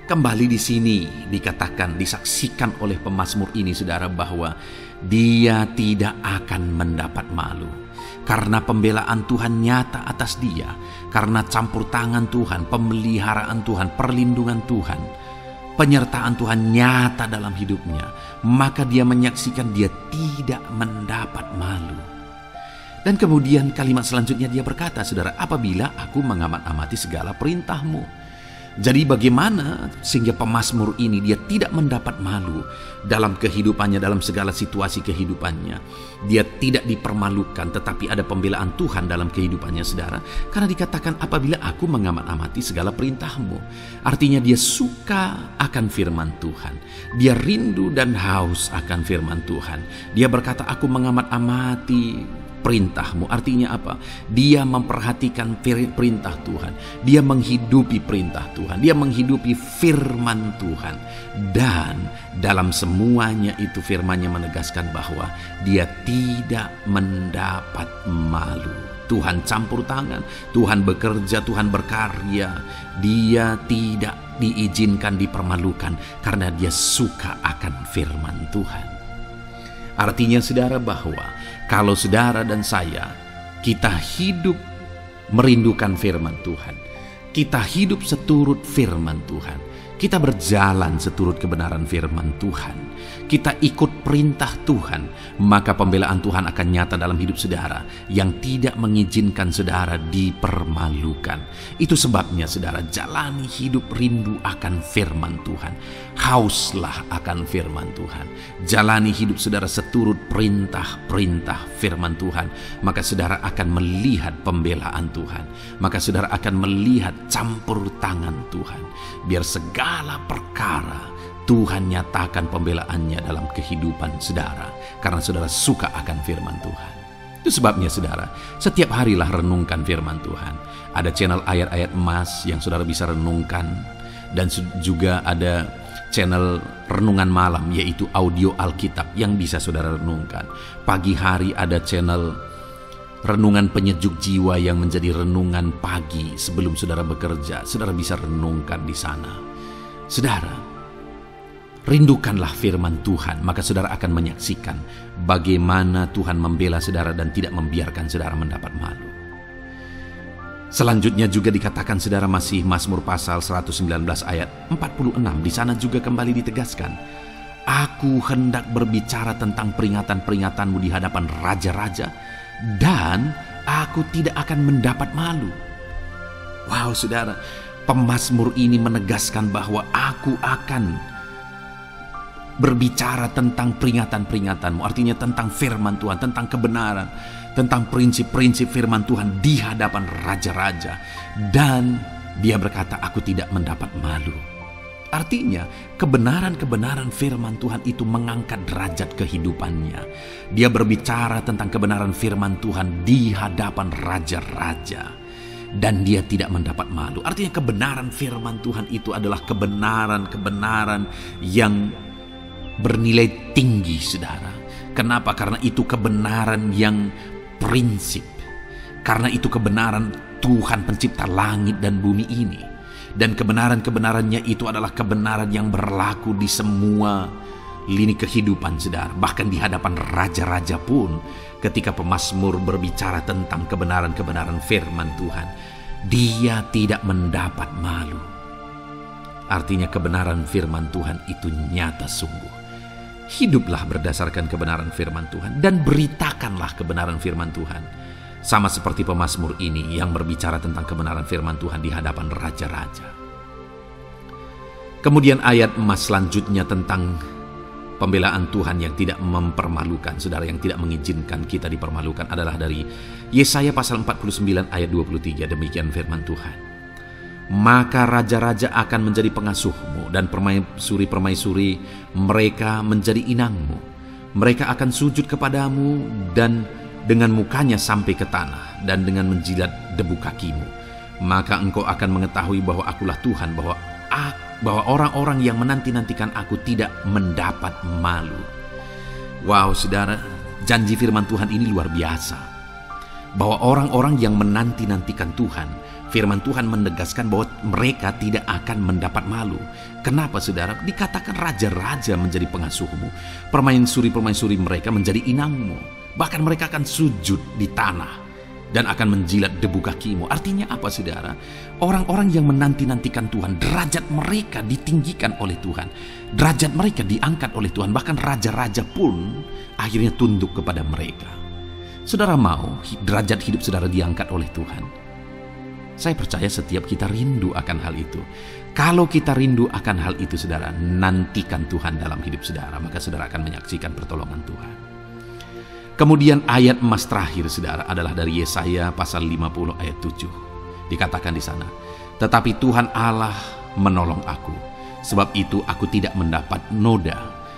Kembali di sini dikatakan, disaksikan oleh pemazmur ini, saudara, bahwa dia tidak akan mendapat malu. Karena pembelaan Tuhan nyata atas dia, karena campur tangan Tuhan, pemeliharaan Tuhan, perlindungan Tuhan, penyertaan Tuhan nyata dalam hidupnya, maka dia menyaksikan dia tidak mendapat malu. Dan kemudian kalimat selanjutnya dia berkata, saudara, apabila aku mengamat-amati segala perintah-Mu. Jadi bagaimana sehingga pemazmur ini dia tidak mendapat malu dalam kehidupannya, dalam segala situasi kehidupannya. Dia tidak dipermalukan, tetapi ada pembelaan Tuhan dalam kehidupannya, saudara. Karena dikatakan apabila aku mengamat-amati segala perintah-Mu. Artinya dia suka akan firman Tuhan. Dia rindu dan haus akan firman Tuhan. Dia berkata, aku mengamat-amati perintah-Mu. Artinya apa? Dia memperhatikan perintah Tuhan. Dia menghidupi perintah Tuhan. Dia menghidupi firman Tuhan. Dan dalam semuanya itu firman-Nya menegaskan bahwa dia tidak mendapat malu. Tuhan campur tangan, Tuhan bekerja, Tuhan berkarya. Dia tidak diizinkan dipermalukan karena dia suka akan firman Tuhan. Artinya saudara bahwa kalau saudara dan saya, kita hidup merindukan firman Tuhan, kita hidup seturut firman Tuhan, kita berjalan seturut kebenaran firman Tuhan, kita ikut perintah Tuhan, maka pembelaan Tuhan akan nyata dalam hidup saudara yang tidak mengizinkan saudara dipermalukan. Itu sebabnya saudara, jalani hidup rindu akan firman Tuhan. Hauslah akan firman Tuhan. Jalani hidup saudara seturut perintah-perintah firman Tuhan, maka saudara akan melihat pembelaan Tuhan. Maka saudara akan melihat campur tangan Tuhan. Biar segala perkara Tuhan nyatakan pembelaannya dalam kehidupan saudara, karena saudara suka akan firman Tuhan. Itu sebabnya saudara, setiap harilah renungkan firman Tuhan. Ada channel ayat-ayat emas yang saudara bisa renungkan, dan juga ada channel renungan malam, yaitu audio Alkitab yang bisa saudara renungkan. Pagi hari ada channel renungan penyejuk jiwa yang menjadi renungan pagi sebelum saudara bekerja. Saudara bisa renungkan di sana. Saudara, rindukanlah firman Tuhan, maka saudara akan menyaksikan bagaimana Tuhan membela saudara dan tidak membiarkan saudara mendapat malu. Selanjutnya juga dikatakan saudara, masih Mazmur pasal 119 ayat 46. Di sana juga kembali ditegaskan, aku hendak berbicara tentang peringatan-peringatanmu di hadapan raja-raja, dan aku tidak akan mendapat malu. Wow saudara, pemazmur ini menegaskan bahwa aku akan berbicara tentang peringatan-peringatanmu. Artinya tentang firman Tuhan, tentang kebenaran, tentang prinsip-prinsip firman Tuhan di hadapan raja-raja. Dan dia berkata, aku tidak mendapat malu. Artinya kebenaran-kebenaran firman Tuhan itu mengangkat derajat kehidupannya. Dia berbicara tentang kebenaran firman Tuhan di hadapan raja-raja, dan dia tidak mendapat malu. Artinya kebenaran firman Tuhan itu adalah kebenaran-kebenaran yang bernilai tinggi saudara. Kenapa? Karena itu kebenaran yang prinsip. Karena itu kebenaran Tuhan pencipta langit dan bumi ini. Dan kebenaran-kebenarannya itu adalah kebenaran yang berlaku di semua lini kehidupan saudara. Bahkan di hadapan raja-raja pun, ketika pemazmur berbicara tentang kebenaran-kebenaran firman Tuhan, dia tidak mendapat malu. Artinya kebenaran firman Tuhan itu nyata sungguh. Hiduplah berdasarkan kebenaran firman Tuhan dan beritakanlah kebenaran firman Tuhan. Sama seperti pemazmur ini yang berbicara tentang kebenaran firman Tuhan di hadapan raja-raja. Kemudian ayat emas selanjutnya tentang pembelaan Tuhan yang tidak mempermalukan, saudara, yang tidak mengizinkan kita dipermalukan adalah dari Yesaya pasal 49 ayat 23. Demikian firman Tuhan. Maka raja-raja akan menjadi pengasuhmu, dan permaisuri-permaisuri mereka menjadi inangmu. Mereka akan sujud kepadamu dan dengan mukanya sampai ke tanah, dan dengan menjilat debu kakimu. Maka engkau akan mengetahui bahwa akulah Tuhan, bahwa orang-orang yang menanti-nantikan aku tidak mendapat malu. Wow saudara, janji firman Tuhan ini luar biasa. Bahwa orang-orang yang menanti-nantikan Tuhan, firman Tuhan menegaskan bahwa mereka tidak akan mendapat malu. Kenapa saudara? Dikatakan raja-raja menjadi pengasuhmu, permaisuri-permaisuri mereka menjadi inangmu. Bahkan mereka akan sujud di tanah dan akan menjilat debu kakimu. Artinya apa saudara? Orang-orang yang menanti-nantikan Tuhan, derajat mereka ditinggikan oleh Tuhan, derajat mereka diangkat oleh Tuhan. Bahkan raja-raja pun akhirnya tunduk kepada mereka. Saudara mau derajat hidup saudara diangkat oleh Tuhan? Saya percaya setiap kita rindu akan hal itu. Kalau kita rindu akan hal itu saudara, nantikan Tuhan dalam hidup saudara, maka saudara akan menyaksikan pertolongan Tuhan. Kemudian ayat emas terakhir saudara adalah dari Yesaya pasal 50 ayat 7. Dikatakan di sana, tetapi Tuhan Allah menolong aku, sebab itu aku tidak mendapat noda.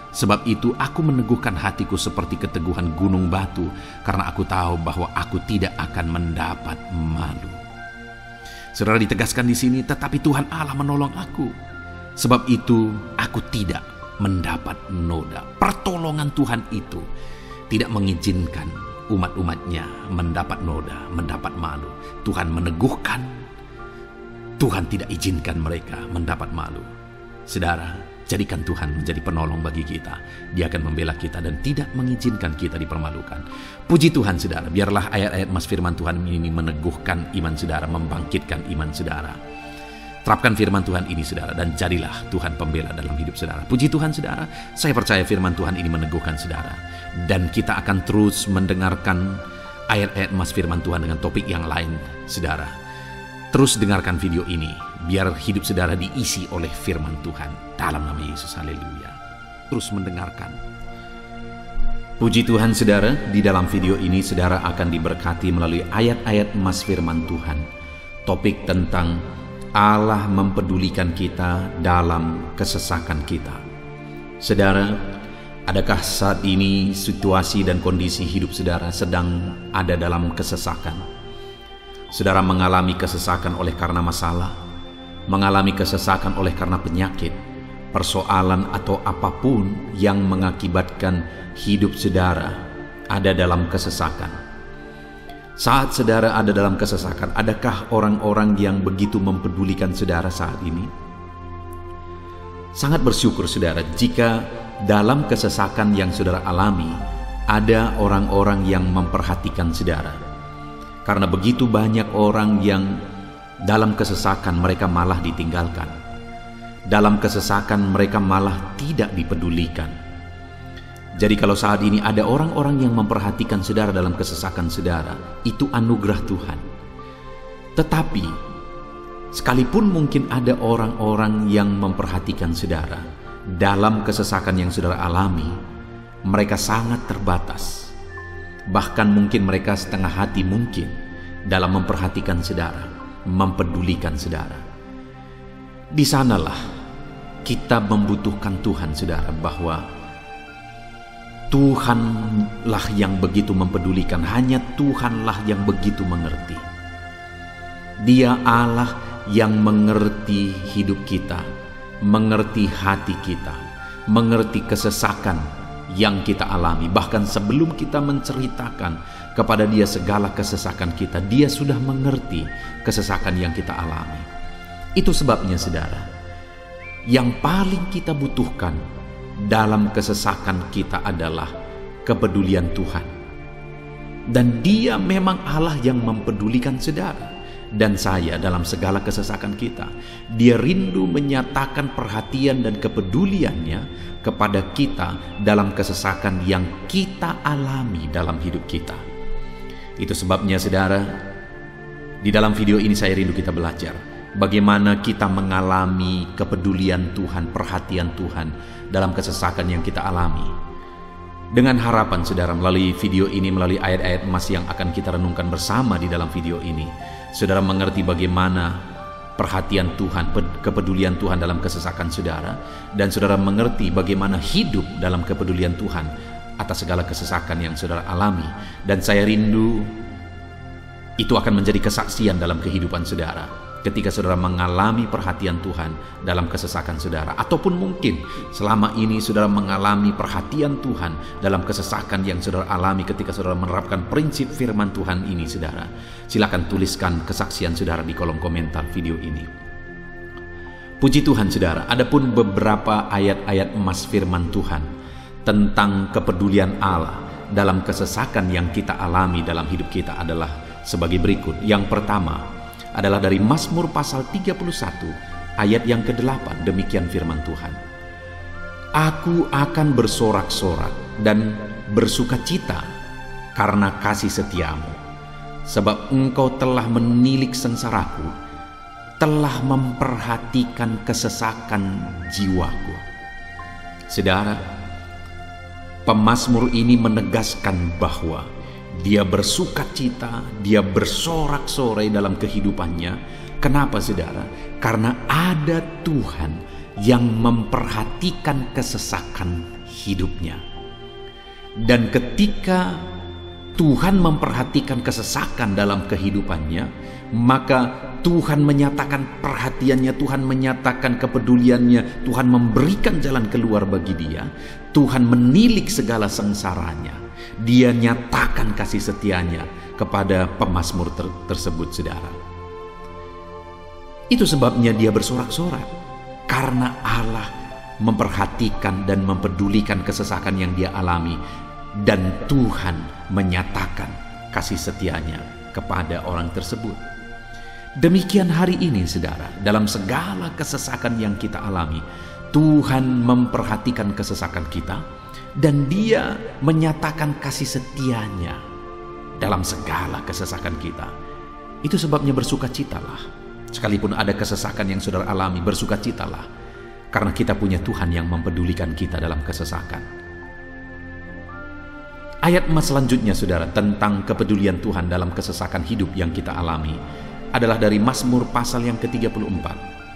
Sebab itu aku meneguhkan hatiku seperti keteguhan gunung batu, karena aku tahu bahwa aku tidak akan mendapat malu. Saudara, ditegaskan di sini, tetapi Tuhan Allah menolong aku. Sebab itu aku tidak mendapat noda. Pertolongan Tuhan itu tidak mengizinkan umat-umatnya mendapat noda, mendapat malu. Tuhan meneguhkan, Tuhan tidak izinkan mereka mendapat malu. Saudara, jadikan Tuhan menjadi penolong bagi kita. Dia akan membela kita dan tidak mengizinkan kita dipermalukan. Puji Tuhan, saudara. Biarlah ayat-ayat mas firman Tuhan ini meneguhkan iman saudara, membangkitkan iman saudara. Terapkan firman Tuhan ini, saudara, dan jadilah Tuhan pembela dalam hidup saudara. Puji Tuhan, saudara. Saya percaya firman Tuhan ini meneguhkan saudara. Dan kita akan terus mendengarkan ayat-ayat mas firman Tuhan dengan topik yang lain, saudara. Terus dengarkan video ini, biar hidup saudara diisi oleh firman Tuhan. Dalam nama Yesus, haleluya. Terus mendengarkan. Puji Tuhan, saudara, di dalam video ini saudara akan diberkati melalui ayat-ayat emas firman Tuhan. Topik tentang Allah mempedulikan kita dalam kesesakan kita. Saudara, adakah saat ini situasi dan kondisi hidup saudara sedang ada dalam kesesakan? Saudara mengalami kesesakan oleh karena masalah, mengalami kesesakan oleh karena penyakit, persoalan atau apapun yang mengakibatkan hidup saudara ada dalam kesesakan. Saat saudara ada dalam kesesakan, adakah orang-orang yang begitu mempedulikan saudara saat ini? Sangat bersyukur saudara jika dalam kesesakan yang saudara alami ada orang-orang yang memperhatikan saudara. Karena begitu banyak orang yang dalam kesesakan mereka malah ditinggalkan. Dalam kesesakan mereka malah tidak dipedulikan. Jadi kalau saat ini ada orang-orang yang memperhatikan saudara dalam kesesakan saudara, itu anugerah Tuhan. Tetapi sekalipun mungkin ada orang-orang yang memperhatikan saudara dalam kesesakan yang saudara alami, mereka sangat terbatas. Bahkan mungkin mereka setengah hati mungkin dalam memperhatikan saudara, mempedulikan saudara. Di sanalah kita membutuhkan Tuhan, saudara, bahwa Tuhanlah yang begitu mempedulikan, hanya Tuhanlah yang begitu mengerti. Dia Allah yang mengerti hidup kita, mengerti hati kita, mengerti kesesakan yang kita alami. Bahkan sebelum kita menceritakan kepada dia segala kesesakan kita, dia sudah mengerti kesesakan yang kita alami. Itu sebabnya, saudara, yang paling kita butuhkan dalam kesesakan kita adalah kepedulian Tuhan. Dan dia memang Allah yang mempedulikan saudara dan saya dalam segala kesesakan kita. Dia rindu menyatakan perhatian dan kepeduliannya kepada kita dalam kesesakan yang kita alami dalam hidup kita. Itu sebabnya, saudara, di dalam video ini saya rindu kita belajar bagaimana kita mengalami kepedulian Tuhan, perhatian Tuhan dalam kesesakan yang kita alami. Dengan harapan, saudara, melalui video ini, melalui ayat-ayat emas yang akan kita renungkan bersama di dalam video ini, saudara mengerti bagaimana perhatian Tuhan, kepedulian Tuhan dalam kesesakan saudara, dan saudara mengerti bagaimana hidup dalam kepedulian Tuhan atas segala kesesakan yang saudara alami. Dan saya rindu itu akan menjadi kesaksian dalam kehidupan saudara ketika saudara mengalami perhatian Tuhan dalam kesesakan saudara, ataupun mungkin selama ini saudara mengalami perhatian Tuhan dalam kesesakan yang saudara alami ketika saudara menerapkan prinsip firman Tuhan ini. Saudara, silakan tuliskan kesaksian saudara di kolom komentar video ini. Puji Tuhan, saudara, adapun beberapa ayat-ayat emas firman Tuhan tentang kepedulian Allah dalam kesesakan yang kita alami dalam hidup kita adalah sebagai berikut. Yang pertama adalah dari Mazmur pasal 31 ayat yang ke-8. Demikian firman Tuhan. Aku akan bersorak-sorak dan bersukacita karena kasih setiamu, sebab engkau telah menilik sengsaraku, telah memperhatikan kesesakan jiwaku. Saudara, pemazmur ini menegaskan bahwa dia bersukacita, dia bersorak-sorai dalam kehidupannya. Kenapa, saudara? Karena ada Tuhan yang memperhatikan kesesakan hidupnya. Dan ketika Tuhan memperhatikan kesesakan dalam kehidupannya, maka Tuhan menyatakan perhatiannya, Tuhan menyatakan kepeduliannya, Tuhan memberikan jalan keluar bagi dia, Tuhan menilik segala sengsaranya, dia nyatakan kasih setianya kepada pemazmur tersebut, saudara. Itu sebabnya dia bersorak-sorak, karena Allah memperhatikan dan mempedulikan kesesakan yang dia alami, dan Tuhan menyatakan kasih setianya kepada orang tersebut. Demikian hari ini, saudara, dalam segala kesesakan yang kita alami, Tuhan memperhatikan kesesakan kita dan Dia menyatakan kasih setianya dalam segala kesesakan kita. Itu sebabnya bersukacitalah. Sekalipun ada kesesakan yang saudara alami, bersukacitalah, karena kita punya Tuhan yang mempedulikan kita dalam kesesakan. Ayat selanjutnya, saudara, tentang kepedulian Tuhan dalam kesesakan hidup yang kita alami adalah dari Mazmur pasal yang ke-34,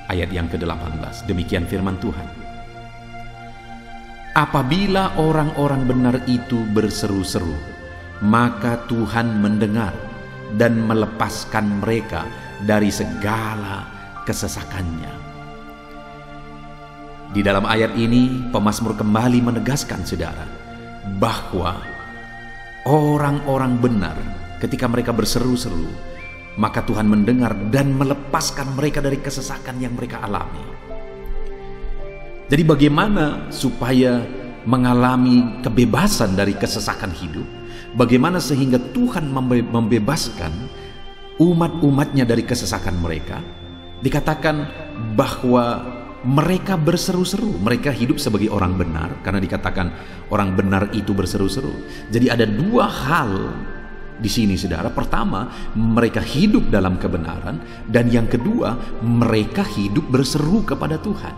ayat yang ke-18. Demikian firman Tuhan. Apabila orang-orang benar itu berseru-seru, maka Tuhan mendengar dan melepaskan mereka dari segala kesesakannya. Di dalam ayat ini, pemazmur kembali menegaskan, saudara, bahwa orang-orang benar ketika mereka berseru-seru, maka Tuhan mendengar dan melepaskan mereka dari kesesakan yang mereka alami. Jadi bagaimana supaya mengalami kebebasan dari kesesakan hidup? Bagaimana sehingga Tuhan membebaskan umat-umatnya dari kesesakan mereka? Dikatakan bahwa mereka berseru-seru, mereka hidup sebagai orang benar, karena dikatakan orang benar itu berseru-seru. Jadi ada dua hal di sini, saudara. Pertama, mereka hidup dalam kebenaran, dan yang kedua, mereka hidup berseru kepada Tuhan.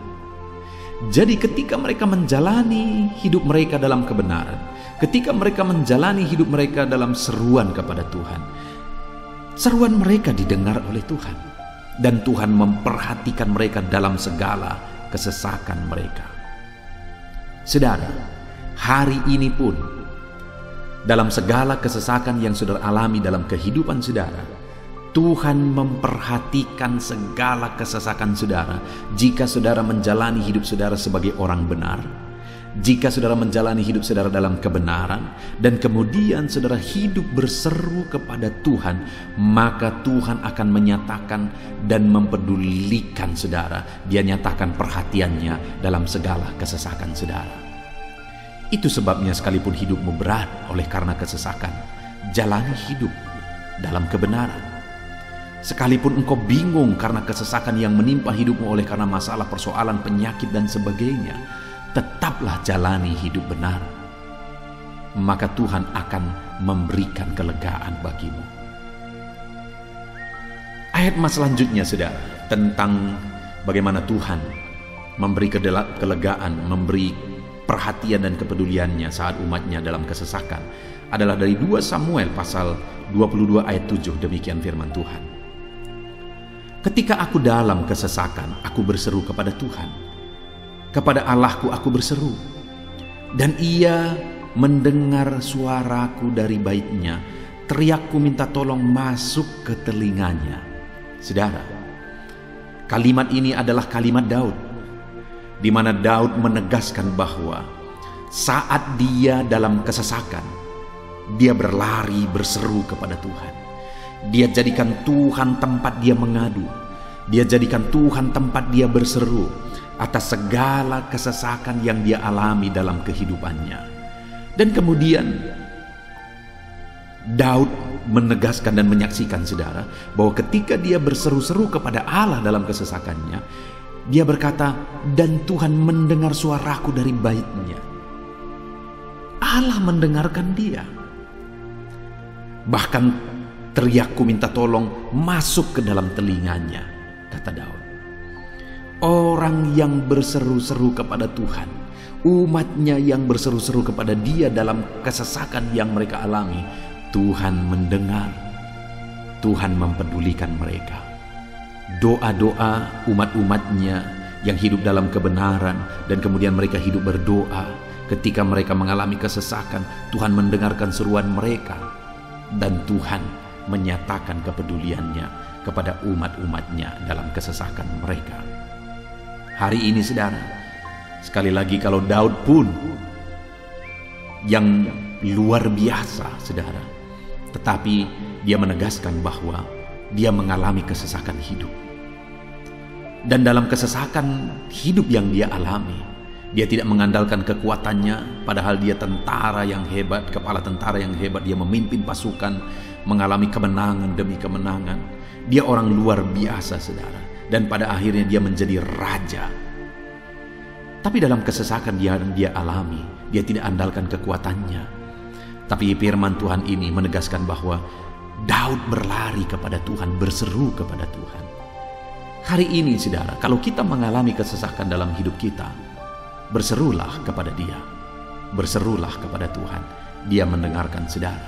Jadi ketika mereka menjalani hidup mereka dalam kebenaran, ketika mereka menjalani hidup mereka dalam seruan kepada Tuhan, seruan mereka didengar oleh Tuhan, dan Tuhan memperhatikan mereka dalam segala kesesakan mereka. Saudara, hari ini pun dalam segala kesesakan yang saudara alami dalam kehidupan saudara, Tuhan memperhatikan segala kesesakan saudara. Jika saudara menjalani hidup saudara sebagai orang benar, jika saudara menjalani hidup saudara dalam kebenaran, dan kemudian saudara hidup berseru kepada Tuhan, maka Tuhan akan menyatakan dan mempedulikan saudara. Dia nyatakan perhatiannya dalam segala kesesakan saudara. Itu sebabnya sekalipun hidupmu berat oleh karena kesesakan, jalani hidup dalam kebenaran. Sekalipun engkau bingung karena kesesakan yang menimpa hidupmu oleh karena masalah, persoalan, penyakit dan sebagainya, tetaplah jalani hidup benar. Maka Tuhan akan memberikan kelegaan bagimu. Ayat selanjutnya, saudara, tentang bagaimana Tuhan memberi kelegaan, memberi perhatian dan kepeduliannya saat umatnya dalam kesesakan adalah dari 2 Samuel pasal 22 ayat 7. Demikian firman Tuhan. Ketika aku dalam kesesakan, aku berseru kepada Tuhan. Kepada Allahku aku berseru, dan Ia mendengar suaraku dari baitnya. Teriakku minta tolong masuk ke telinganya. Saudara, kalimat ini adalah kalimat Daud, di mana Daud menegaskan bahwa saat dia dalam kesesakan, dia berlari berseru kepada Tuhan. Dia jadikan Tuhan tempat dia mengadu. Dia jadikan Tuhan tempat dia berseru atas segala kesesakan yang dia alami dalam kehidupannya. Dan kemudian Daud menegaskan dan menyaksikan, saudara, bahwa ketika dia berseru-seru kepada Allah dalam kesesakannya, dia berkata, dan Tuhan mendengar suaraku dari baitnya. Allah mendengarkan dia. Bahkan teriakku minta tolong masuk ke dalam telinganya, kata Daud. Orang yang berseru-seru kepada Tuhan, umatnya yang berseru-seru kepada dia dalam kesesakan yang mereka alami, Tuhan mendengar, Tuhan mempedulikan mereka. Doa-doa umat-umatnya yang hidup dalam kebenaran, dan kemudian mereka hidup berdoa. Ketika mereka mengalami kesesakan, Tuhan mendengarkan seruan mereka, dan Tuhan menyatakan kepeduliannya kepada umat-umatnya dalam kesesakan mereka. Hari ini saudara, sekali lagi kalau Daud pun yang luar biasa saudara, tetapi dia menegaskan bahwa dia mengalami kesesakan hidup. Dan dalam kesesakan hidup yang dia alami, dia tidak mengandalkan kekuatannya, padahal dia tentara yang hebat, kepala tentara yang hebat. Dia memimpin pasukan, mengalami kemenangan demi kemenangan. Dia orang luar biasa saudara, dan pada akhirnya dia menjadi raja. Tapi dalam kesesakan yang dia alami, dia tidak andalkan kekuatannya. Tapi firman Tuhan ini menegaskan bahwa Daud berlari kepada Tuhan, berseru kepada Tuhan. Hari ini saudara, kalau kita mengalami kesesakan dalam hidup kita, berserulah kepada Dia, berserulah kepada Tuhan. Dia mendengarkan saudara.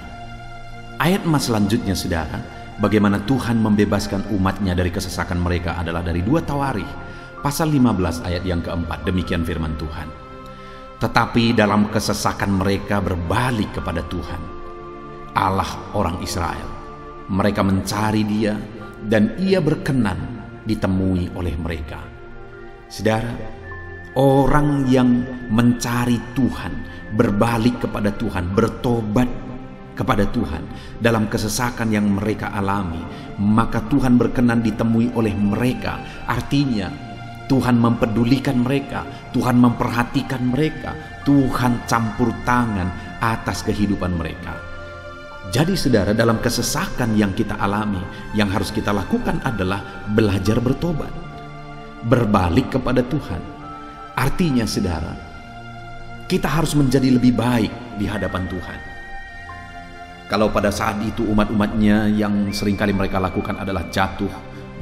Ayat emas selanjutnya saudara, bagaimana Tuhan membebaskan umatnya dari kesesakan mereka adalah dari 2 Tawarikh pasal 15 ayat yang keempat. Demikian firman Tuhan. Tetapi dalam kesesakan mereka berbalik kepada Tuhan, Allah orang Israel. Mereka mencari Dia, dan Ia berkenan ditemui oleh mereka. Saudara, orang yang mencari Tuhan, berbalik kepada Tuhan, bertobat kepada Tuhan dalam kesesakan yang mereka alami, maka Tuhan berkenan ditemui oleh mereka. Artinya Tuhan mempedulikan mereka, Tuhan memperhatikan mereka, Tuhan campur tangan atas kehidupan mereka. Jadi saudara, dalam kesesakan yang kita alami, yang harus kita lakukan adalah belajar bertobat, berbalik kepada Tuhan. Artinya saudara, kita harus menjadi lebih baik di hadapan Tuhan. Kalau pada saat itu umat-umatnya yang seringkali mereka lakukan adalah jatuh,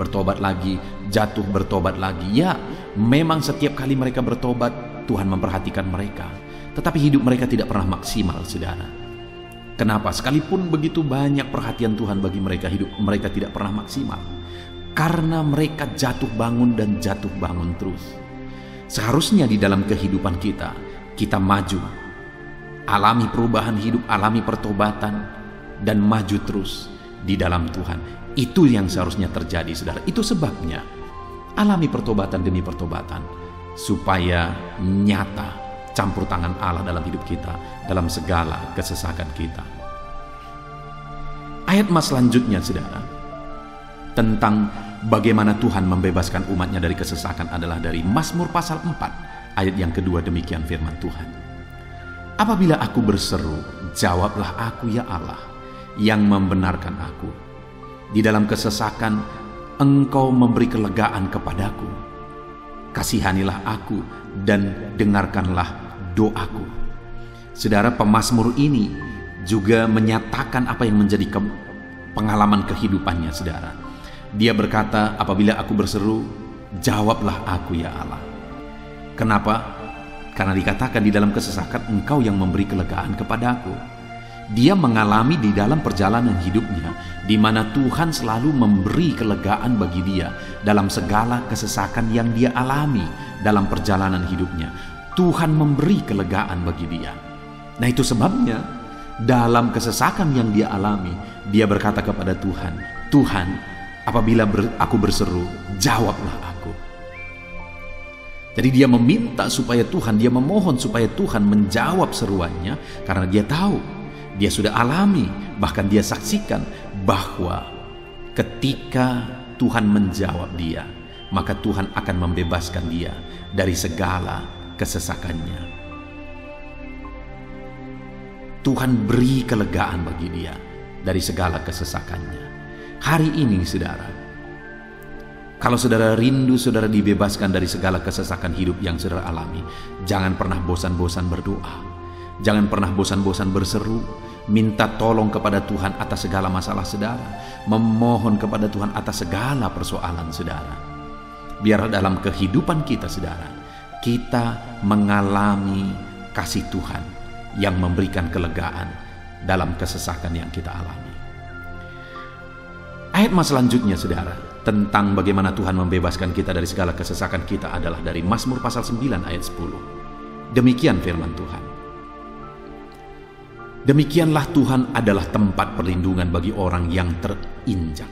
bertobat lagi, jatuh, bertobat lagi. Ya, memang setiap kali mereka bertobat, Tuhan memperhatikan mereka. Tetapi hidup mereka tidak pernah maksimal, saudara. Kenapa? Sekalipun begitu banyak perhatian Tuhan bagi mereka, hidup mereka tidak pernah maksimal. Karena mereka jatuh bangun dan jatuh bangun terus. Seharusnya di dalam kehidupan kita, kita maju, alami perubahan hidup, alami pertobatan, dan maju terus di dalam Tuhan. Itu yang seharusnya terjadi, saudara. Itu sebabnya alami pertobatan demi pertobatan, supaya nyata campur tangan Allah dalam hidup kita, dalam segala kesesakan kita. Ayat emas selanjutnya, saudara, tentang bagaimana Tuhan membebaskan umatnya dari kesesakan adalah dari Mazmur pasal 4 ayat yang kedua. Demikian firman Tuhan. Apabila aku berseru, jawablah aku ya Allah, yang membenarkan aku. Di dalam kesesakan, Engkau memberi kelegaan kepadaku. Kasihanilah aku dan dengarkanlah doaku. Saudara, pemazmur ini juga menyatakan apa yang menjadi pengalaman kehidupannya, saudara. Dia berkata, apabila aku berseru, jawablah aku ya Allah. Kenapa? Karena dikatakan di dalam kesesakan, Engkau yang memberi kelegaan kepadaku. Dia mengalami di dalam perjalanan hidupnya, di mana Tuhan selalu memberi kelegaan bagi dia dalam segala kesesakan yang dia alami dalam perjalanan hidupnya. Tuhan memberi kelegaan bagi dia. Nah, itu sebabnya dalam kesesakan yang dia alami, dia berkata kepada Tuhan, Tuhan, apabila aku berseru, jawablah aku. Jadi dia meminta supaya Tuhan, dia memohon supaya Tuhan menjawab seruannya, karena dia tahu, dia sudah alami, bahkan dia saksikan bahwa ketika Tuhan menjawab dia, maka Tuhan akan membebaskan dia dari segala kesesakannya. Tuhan beri kelegaan bagi dia dari segala kesesakannya. Hari ini saudara, kalau saudara rindu saudara dibebaskan dari segala kesesakan hidup yang saudara alami, jangan pernah bosan-bosan berdoa, jangan pernah bosan-bosan berseru, minta tolong kepada Tuhan atas segala masalah saudara, memohon kepada Tuhan atas segala persoalan saudara. Biar dalam kehidupan kita saudara, kita mengalami kasih Tuhan yang memberikan kelegaan dalam kesesakan yang kita alami. Ayat mas selanjutnya saudara, tentang bagaimana Tuhan membebaskan kita dari segala kesesakan kita adalah dari Mazmur pasal 9 ayat 10. Demikian firman Tuhan. Demikianlah Tuhan adalah tempat perlindungan bagi orang yang terinjak,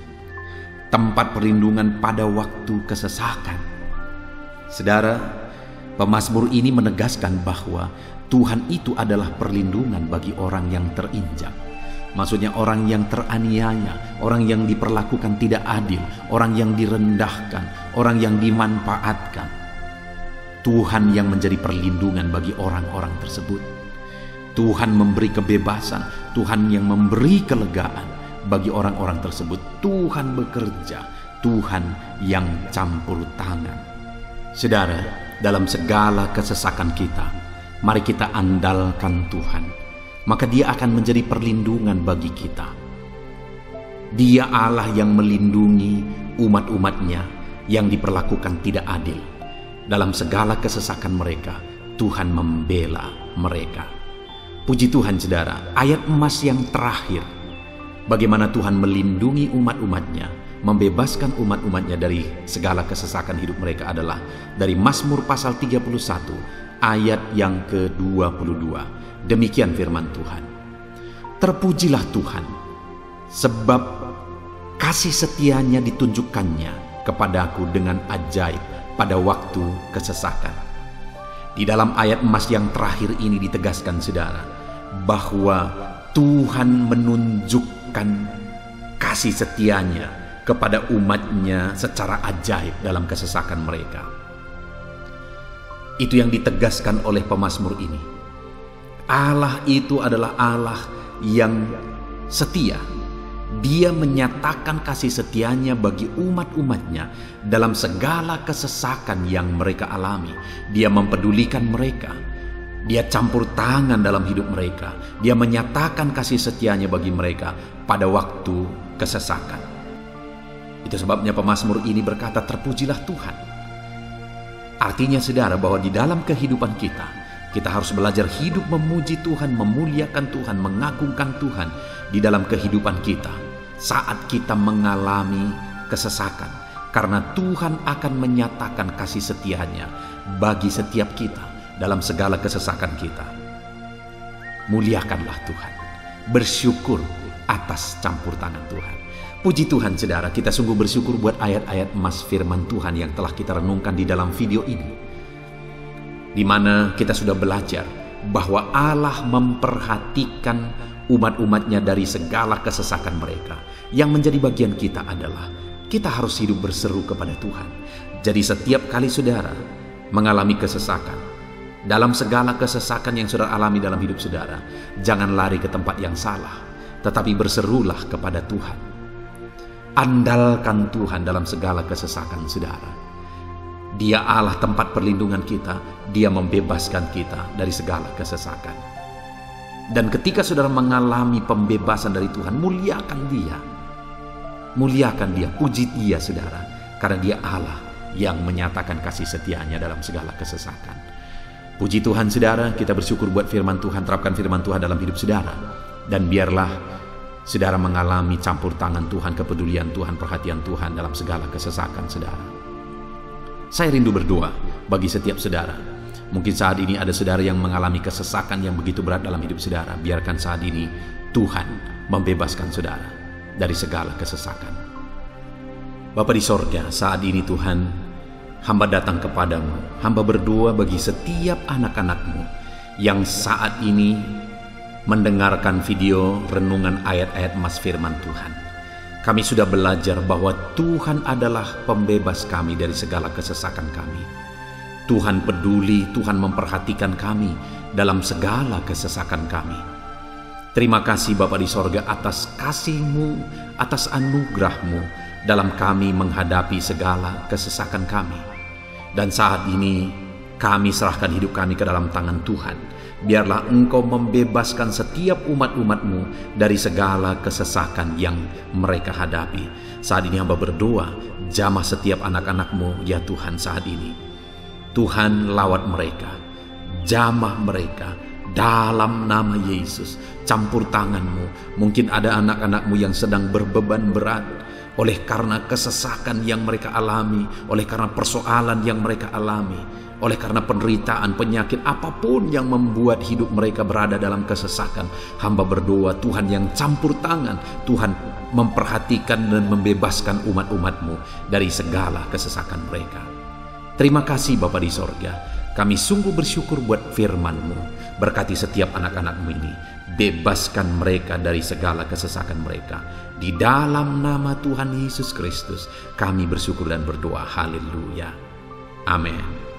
tempat perlindungan pada waktu kesesakan. Saudara, pemazmur ini menegaskan bahwa Tuhan itu adalah perlindungan bagi orang yang terinjak. Maksudnya orang yang teraniaya, orang yang diperlakukan tidak adil, orang yang direndahkan, orang yang dimanfaatkan. Tuhan yang menjadi perlindungan bagi orang-orang tersebut. Tuhan memberi kebebasan, Tuhan yang memberi kelegaan bagi orang-orang tersebut. Tuhan bekerja, Tuhan yang campur tangan. Saudara, dalam segala kesesakan kita, mari kita andalkan Tuhan. Maka Dia akan menjadi perlindungan bagi kita. Dia Allah yang melindungi umat-umatnya yang diperlakukan tidak adil. Dalam segala kesesakan mereka, Tuhan membela mereka. Puji Tuhan saudara, ayat emas yang terakhir, bagaimana Tuhan melindungi umat-umatnya, membebaskan umat-umatnya dari segala kesesakan hidup mereka adalah dari Mazmur pasal 31 ayat yang ke-22. Demikian firman Tuhan. Terpujilah Tuhan, sebab kasih setianya ditunjukkannya kepadaku dengan ajaib pada waktu kesesakan. Di dalam ayat emas yang terakhir ini ditegaskan saudara, bahwa Tuhan menunjukkan kasih setianya kepada umatnya secara ajaib dalam kesesakan mereka. Itu yang ditegaskan oleh pemazmur ini. Allah itu adalah Allah yang setia. Dia menyatakan kasih setianya bagi umat-umatnya dalam segala kesesakan yang mereka alami. Dia mempedulikan mereka. Dia campur tangan dalam hidup mereka. Dia menyatakan kasih setianya bagi mereka pada waktu kesesakan. Itu sebabnya pemazmur ini berkata, terpujilah Tuhan. Artinya saudara, bahwa di dalam kehidupan kita harus belajar hidup memuji Tuhan, memuliakan Tuhan, mengagungkan Tuhan di dalam kehidupan kita saat kita mengalami kesesakan. Karena Tuhan akan menyatakan kasih setianya bagi setiap kita dalam segala kesesakan kita. Muliakanlah Tuhan, bersyukur atas campur tangan Tuhan. Puji Tuhan saudara, kita sungguh bersyukur buat ayat-ayat emas firman Tuhan yang telah kita renungkan di dalam video ini, di mana kita sudah belajar bahwa Allah memperhatikan umat-umatnya dari segala kesesakan mereka. Yang menjadi bagian kita adalah kita harus hidup berseru kepada Tuhan. Jadi setiap kali saudara mengalami kesesakan, dalam segala kesesakan yang saudara alami dalam hidup saudara, jangan lari ke tempat yang salah, tetapi berserulah kepada Tuhan. Andalkan Tuhan dalam segala kesesakan saudara. Dia Allah tempat perlindungan kita. Dia membebaskan kita dari segala kesesakan. Dan ketika saudara mengalami pembebasan dari Tuhan, muliakan Dia. Muliakan Dia, puji Dia saudara. Karena Dia Allah yang menyatakan kasih setianya dalam segala kesesakan. Puji Tuhan saudara, kita bersyukur buat firman Tuhan. Terapkan firman Tuhan dalam hidup saudara. Dan biarlah saudara mengalami campur tangan Tuhan, kepedulian Tuhan, perhatian Tuhan dalam segala kesesakan saudara. Saya rindu berdoa bagi setiap saudara. Mungkin saat ini ada saudara yang mengalami kesesakan yang begitu berat dalam hidup saudara. Biarkan saat ini Tuhan membebaskan saudara dari segala kesesakan. Bapa di sorga, saat ini Tuhan, hamba datang kepadamu. Hamba berdoa bagi setiap anak-anak-Mu yang saat ini mendengarkan video renungan ayat-ayat emas firman Tuhan. Kami sudah belajar bahwa Tuhan adalah pembebas kami dari segala kesesakan kami. Tuhan peduli, Tuhan memperhatikan kami dalam segala kesesakan kami. Terima kasih Bapa di sorga atas kasih-Mu, atas anugerah-Mu dalam kami menghadapi segala kesesakan kami. Dan saat ini kami serahkan hidup kami ke dalam tangan Tuhan. Biarlah Engkau membebaskan setiap umat-umat-Mu dari segala kesesakan yang mereka hadapi. Saat ini hamba berdoa, jamah setiap anak-anak-Mu ya Tuhan saat ini. Tuhan lawat mereka, jamah mereka dalam nama Yesus. Campur tangan-Mu. Mungkin ada anak-anak-Mu yang sedang berbeban berat, oleh karena kesesakan yang mereka alami, oleh karena persoalan yang mereka alami, oleh karena penderitaan, penyakit, apapun yang membuat hidup mereka berada dalam kesesakan. Hamba berdoa Tuhan yang campur tangan, Tuhan memperhatikan dan membebaskan umat-umat-Mu dari segala kesesakan mereka. Terima kasih Bapa di sorga, kami sungguh bersyukur buat firman-Mu. Berkati setiap anak-anak-Mu ini, bebaskan mereka dari segala kesesakan mereka. Di dalam nama Tuhan Yesus Kristus kami bersyukur dan berdoa. Haleluya. Amin.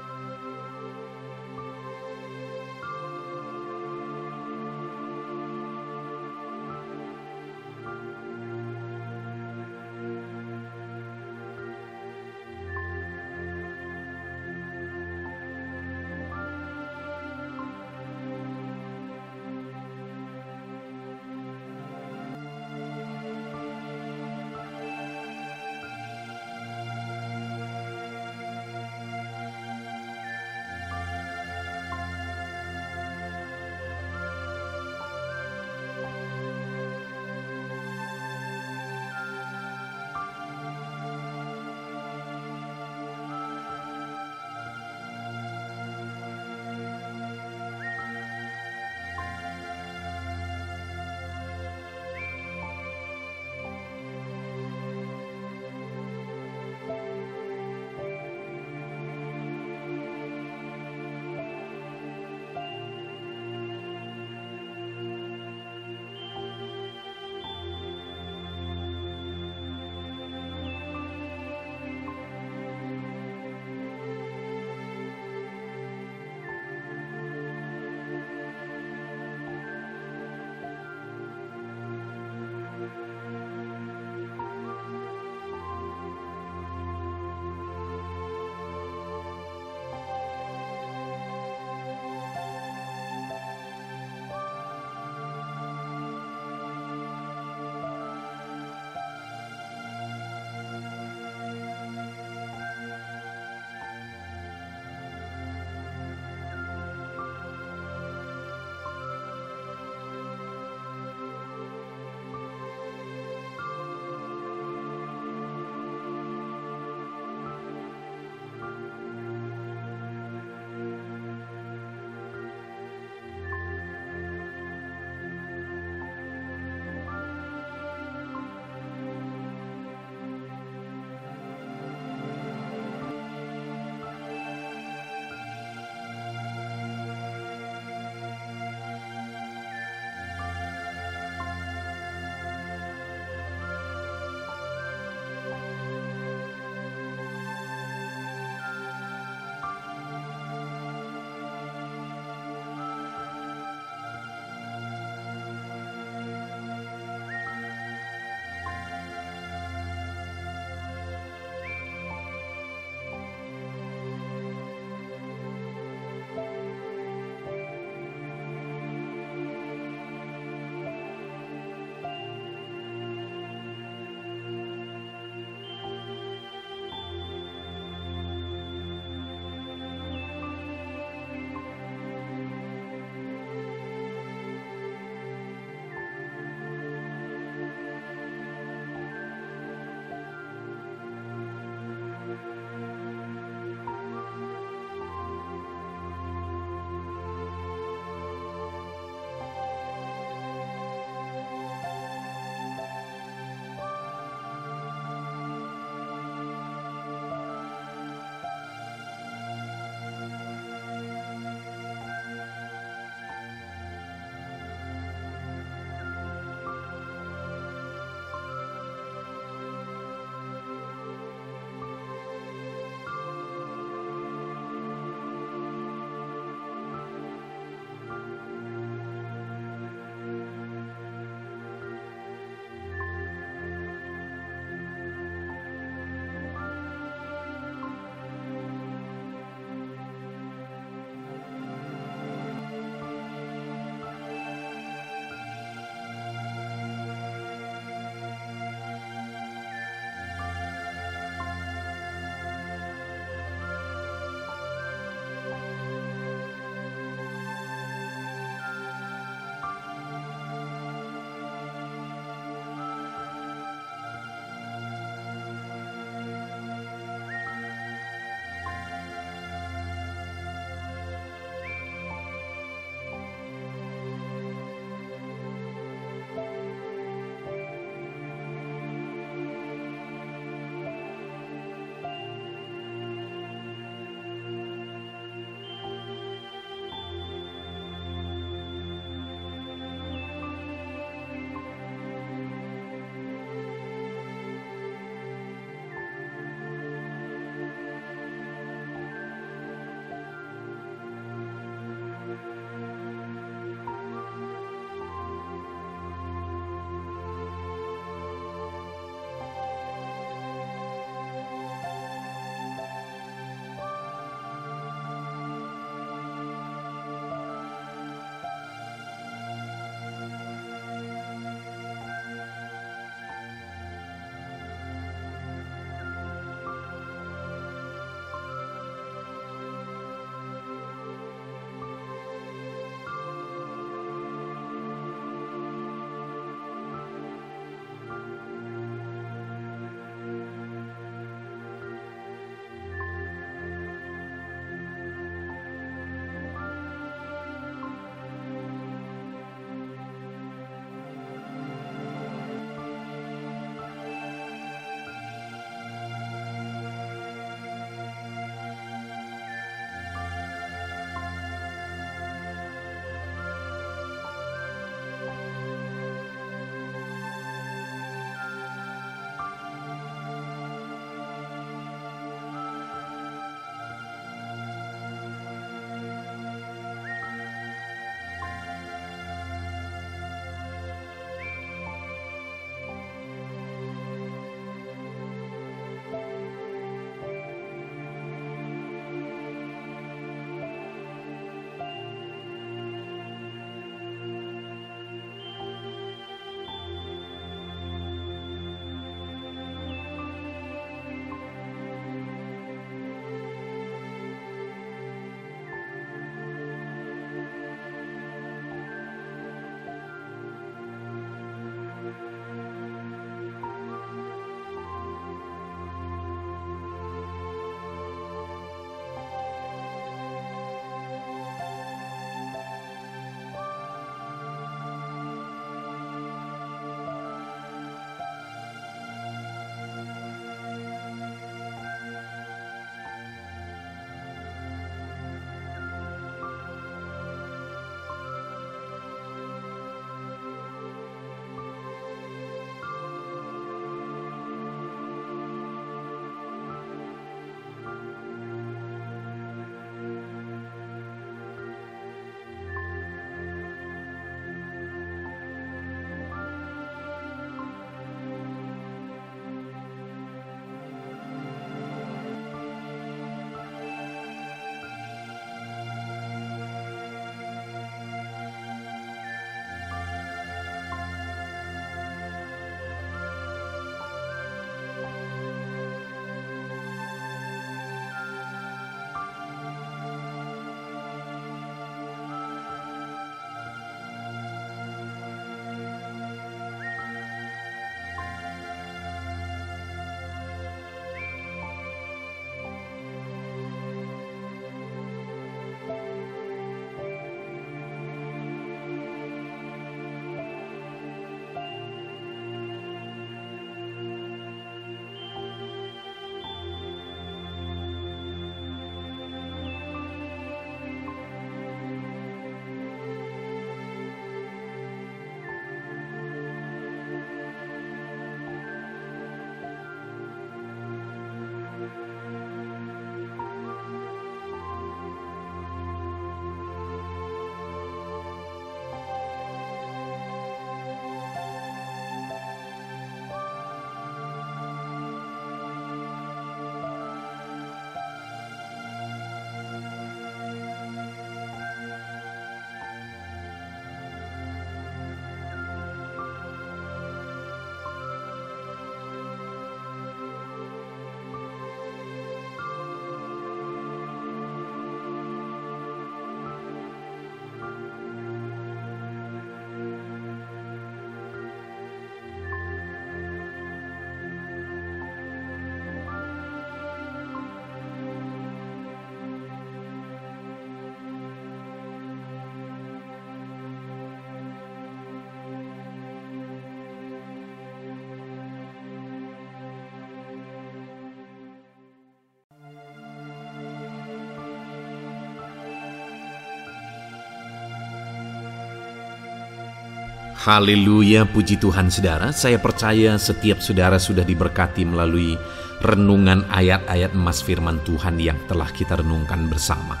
Haleluya, puji Tuhan saudara. Saya percaya setiap saudara sudah diberkati melalui renungan ayat-ayat emas firman Tuhan yang telah kita renungkan bersama.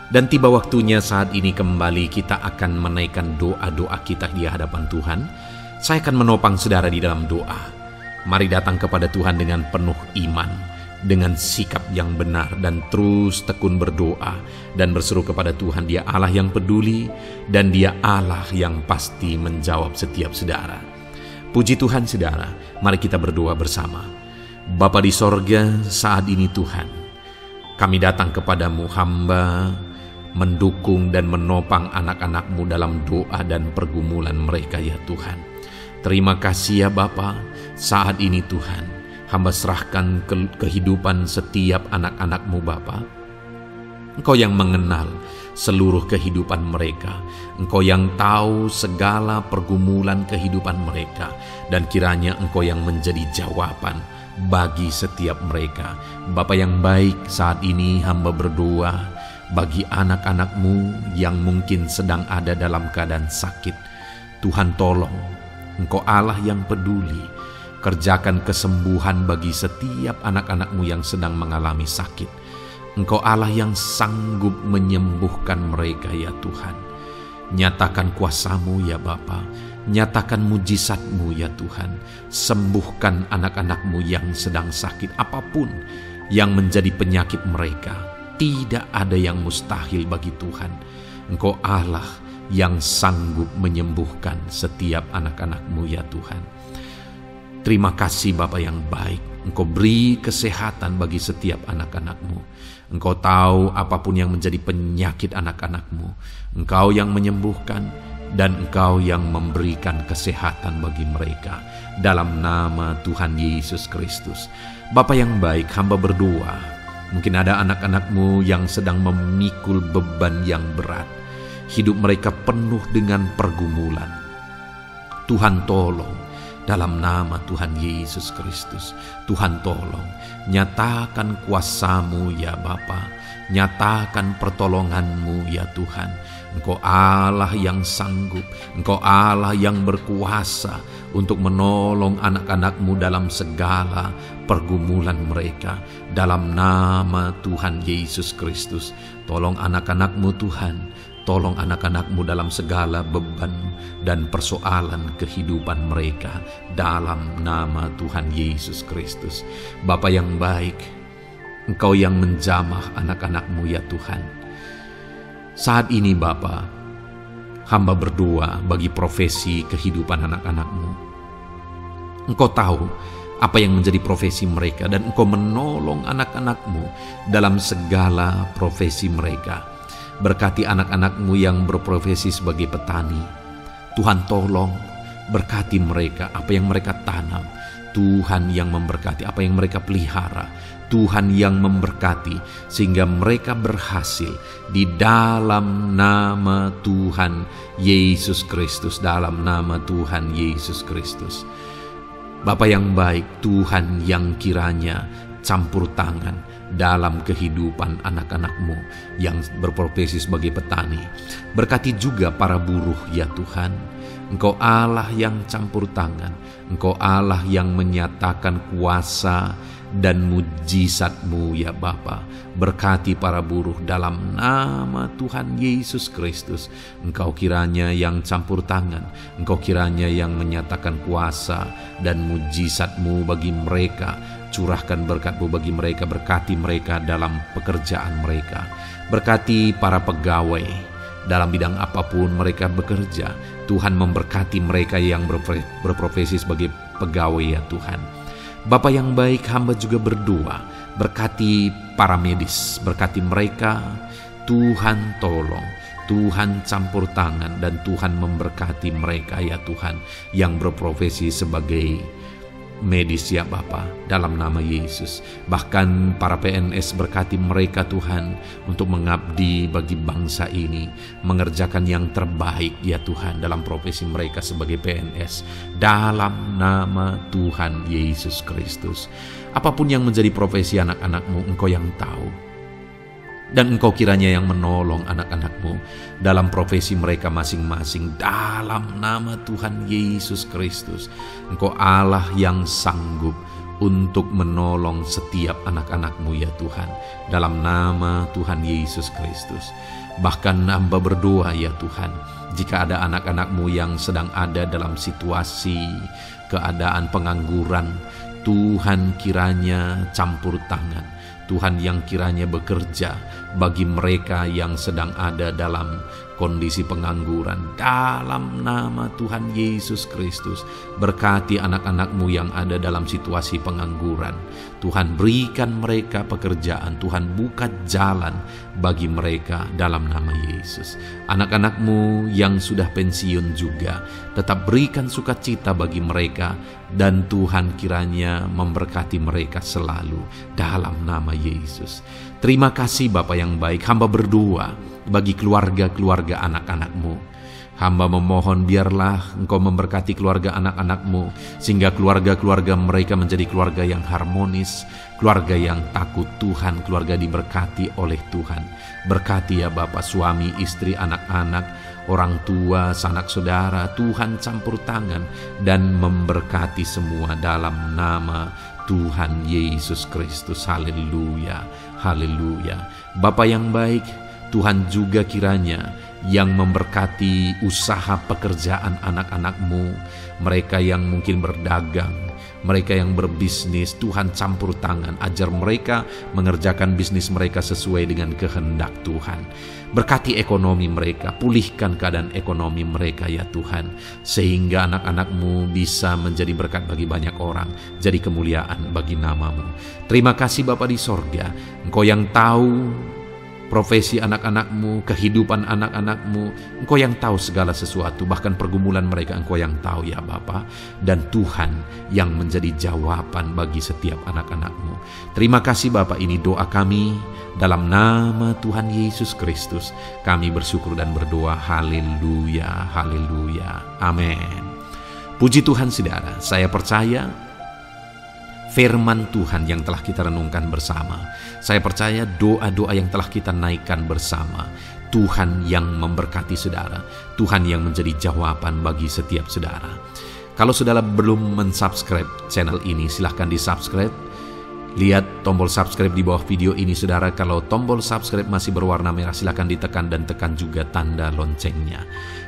Dan tiba waktunya saat ini kembali kita akan menaikkan doa-doa kita di hadapan Tuhan. Saya akan menopang saudara di dalam doa. Mari datang kepada Tuhan dengan penuh iman, dengan sikap yang benar, dan terus tekun berdoa dan berseru kepada Tuhan. Dia Allah yang peduli dan Dia Allah yang pasti menjawab setiap saudara. Puji Tuhan saudara, mari kita berdoa bersama. Bapa di sorga, saat ini Tuhan, kami datang kepadamu, hamba mendukung dan menopang anak-anak-Mu dalam doa dan pergumulan mereka ya Tuhan. Terima kasih ya Bapa, saat ini Tuhan, hamba serahkan kehidupan setiap anak-anak-Mu Bapa. Engkau yang mengenal seluruh kehidupan mereka. Engkau yang tahu segala pergumulan kehidupan mereka. Dan kiranya Engkau yang menjadi jawaban bagi setiap mereka. Bapa yang baik, saat ini hamba berdoa bagi anak-anak-Mu yang mungkin sedang ada dalam keadaan sakit. Tuhan tolong, Engkau Allah yang peduli. Kerjakan kesembuhan bagi setiap anak-anak-Mu yang sedang mengalami sakit. Engkau Allah yang sanggup menyembuhkan mereka ya Tuhan. Nyatakan kuasa-Mu ya Bapa. Nyatakan mujizat-Mu ya Tuhan. Sembuhkan anak-anak-Mu yang sedang sakit, apapun yang menjadi penyakit mereka. Tidak ada yang mustahil bagi Tuhan. Engkau Allah yang sanggup menyembuhkan setiap anak-anak-Mu ya Tuhan. Terima kasih Bapa yang baik. Engkau beri kesehatan bagi setiap anak-anak-Mu. Engkau tahu apapun yang menjadi penyakit anak-anak-Mu. Engkau yang menyembuhkan dan Engkau yang memberikan kesehatan bagi mereka. Dalam nama Tuhan Yesus Kristus. Bapa yang baik, hamba berdoa. Mungkin ada anak-anak-Mu yang sedang memikul beban yang berat. Hidup mereka penuh dengan pergumulan. Tuhan tolong, dalam nama Tuhan Yesus Kristus. Tuhan tolong, nyatakan kuasa-Mu ya Bapa. Nyatakan pertolongan-Mu ya Tuhan. Engkau Allah yang sanggup. Engkau Allah yang berkuasa untuk menolong anak-anak-Mu dalam segala pergumulan mereka. Dalam nama Tuhan Yesus Kristus. Tolong anak-anak-Mu Tuhan. Tolong anak-anak-Mu dalam segala beban dan persoalan kehidupan mereka. Dalam nama Tuhan Yesus Kristus. Bapa yang baik, Engkau yang menjamah anak-anak-Mu ya Tuhan. Saat ini Bapa, hamba berdoa bagi profesi kehidupan anak-anak-Mu. Engkau tahu apa yang menjadi profesi mereka, dan Engkau menolong anak-anak-Mu dalam segala profesi mereka. Berkati anak-anak-Mu yang berprofesi sebagai petani. Tuhan tolong, berkati mereka, apa yang mereka tanam. Tuhan yang memberkati apa yang mereka pelihara. Tuhan yang memberkati sehingga mereka berhasil di dalam nama Tuhan Yesus Kristus. Dalam nama Tuhan Yesus Kristus. Bapa yang baik, Tuhan yang kiranya campur tangan dalam kehidupan anak-anak-Mu yang berprofesi sebagai petani. Berkati juga para buruh ya Tuhan. Engkau Allah yang campur tangan. Engkau Allah yang menyatakan kuasa dan mujizat-Mu ya Bapa. Berkati para buruh dalam nama Tuhan Yesus Kristus. Engkau kiranya yang campur tangan. Engkau kiranya yang menyatakan kuasa dan mujizat-Mu bagi mereka. Curahkan berkat-Mu bagi mereka. Berkati mereka dalam pekerjaan mereka. Berkati para pegawai dalam bidang apapun mereka bekerja. Tuhan memberkati mereka yang berprofesi sebagai pegawai ya Tuhan. Bapa yang baik, hamba juga berdoa. Berkati para medis. Berkati mereka. Tuhan tolong. Tuhan campur tangan dan Tuhan memberkati mereka ya Tuhan yang berprofesi sebagai medis ya Bapa, dalam nama Yesus. Bahkan para PNS, berkati mereka Tuhan untuk mengabdi bagi bangsa ini, mengerjakan yang terbaik ya Tuhan dalam profesi mereka sebagai PNS, dalam nama Tuhan Yesus Kristus. Apapun yang menjadi profesi anak-anak-Mu, Engkau yang tahu. Dan Engkau kiranya yang menolong anak-anak-Mu dalam profesi mereka masing-masing dalam nama Tuhan Yesus Kristus. Engkau Allah yang sanggup untuk menolong setiap anak-anak-Mu ya Tuhan, dalam nama Tuhan Yesus Kristus. Bahkan hamba berdoa ya Tuhan, jika ada anak-anak-Mu yang sedang ada dalam situasi keadaan pengangguran, Tuhan kiranya campur tangan. Tuhan yang kiranya bekerja bagi mereka yang sedang ada dalam kondisi pengangguran. Dalam nama Tuhan Yesus Kristus, berkati anak-anak-Mu yang ada dalam situasi pengangguran. Tuhan berikan mereka pekerjaan, Tuhan buka jalan bagi mereka dalam nama Yesus. Anak-anak-Mu yang sudah pensiun juga, tetap berikan sukacita bagi mereka, dan Tuhan kiranya memberkati mereka selalu dalam nama Yesus. Terima kasih Bapa yang baik, hamba berdoa bagi keluarga-keluarga anak-anak-Mu. Hamba memohon biarlah Engkau memberkati keluarga anak-anak-Mu, sehingga keluarga-keluarga mereka menjadi keluarga yang harmonis, keluarga yang takut Tuhan, keluarga diberkati oleh Tuhan. Berkati ya Bapa, suami, istri, anak-anak, orang tua, sanak saudara, Tuhan campur tangan dan memberkati semua dalam nama Tuhan Yesus Kristus. Haleluya, haleluya. Bapa yang baik, Tuhan juga kiranya yang memberkati usaha pekerjaan anak-anak-Mu, mereka yang mungkin berdagang, mereka yang berbisnis. Tuhan campur tangan, ajar mereka mengerjakan bisnis mereka sesuai dengan kehendak Tuhan. Berkati ekonomi mereka, pulihkan keadaan ekonomi mereka ya Tuhan, sehingga anak-anak-Mu bisa menjadi berkat bagi banyak orang, jadi kemuliaan bagi nama-Mu. Terima kasih Bapa di sorga, Engkau yang tahu profesi anak-anak-Mu, kehidupan anak-anak-Mu. Engkau yang tahu segala sesuatu, bahkan pergumulan mereka Engkau yang tahu ya Bapa. Dan Tuhan yang menjadi jawaban bagi setiap anak-anak-Mu. Terima kasih Bapa, ini doa kami dalam nama Tuhan Yesus Kristus. Kami bersyukur dan berdoa. Haleluya, haleluya, amin. Puji Tuhan saudara, saya percaya firman Tuhan yang telah kita renungkan bersama, saya percaya doa-doa yang telah kita naikkan bersama, Tuhan yang memberkati saudara, Tuhan yang menjadi jawaban bagi setiap saudara. Kalau saudara belum mensubscribe channel ini, silahkan di-subscribe. Lihat tombol subscribe di bawah video ini saudara. Kalau tombol subscribe masih berwarna merah, silahkan ditekan dan tekan juga tanda loncengnya.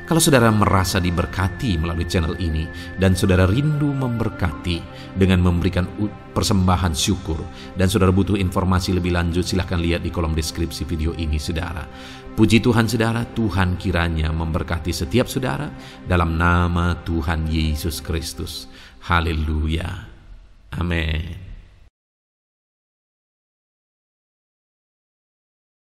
Kalau saudara merasa diberkati melalui channel ini dan saudara rindu memberkati dengan memberikan persembahan syukur, dan saudara butuh informasi lebih lanjut, silahkan lihat di kolom deskripsi video ini saudara. Puji Tuhan saudara, Tuhan kiranya memberkati setiap saudara dalam nama Tuhan Yesus Kristus. Haleluya, amin.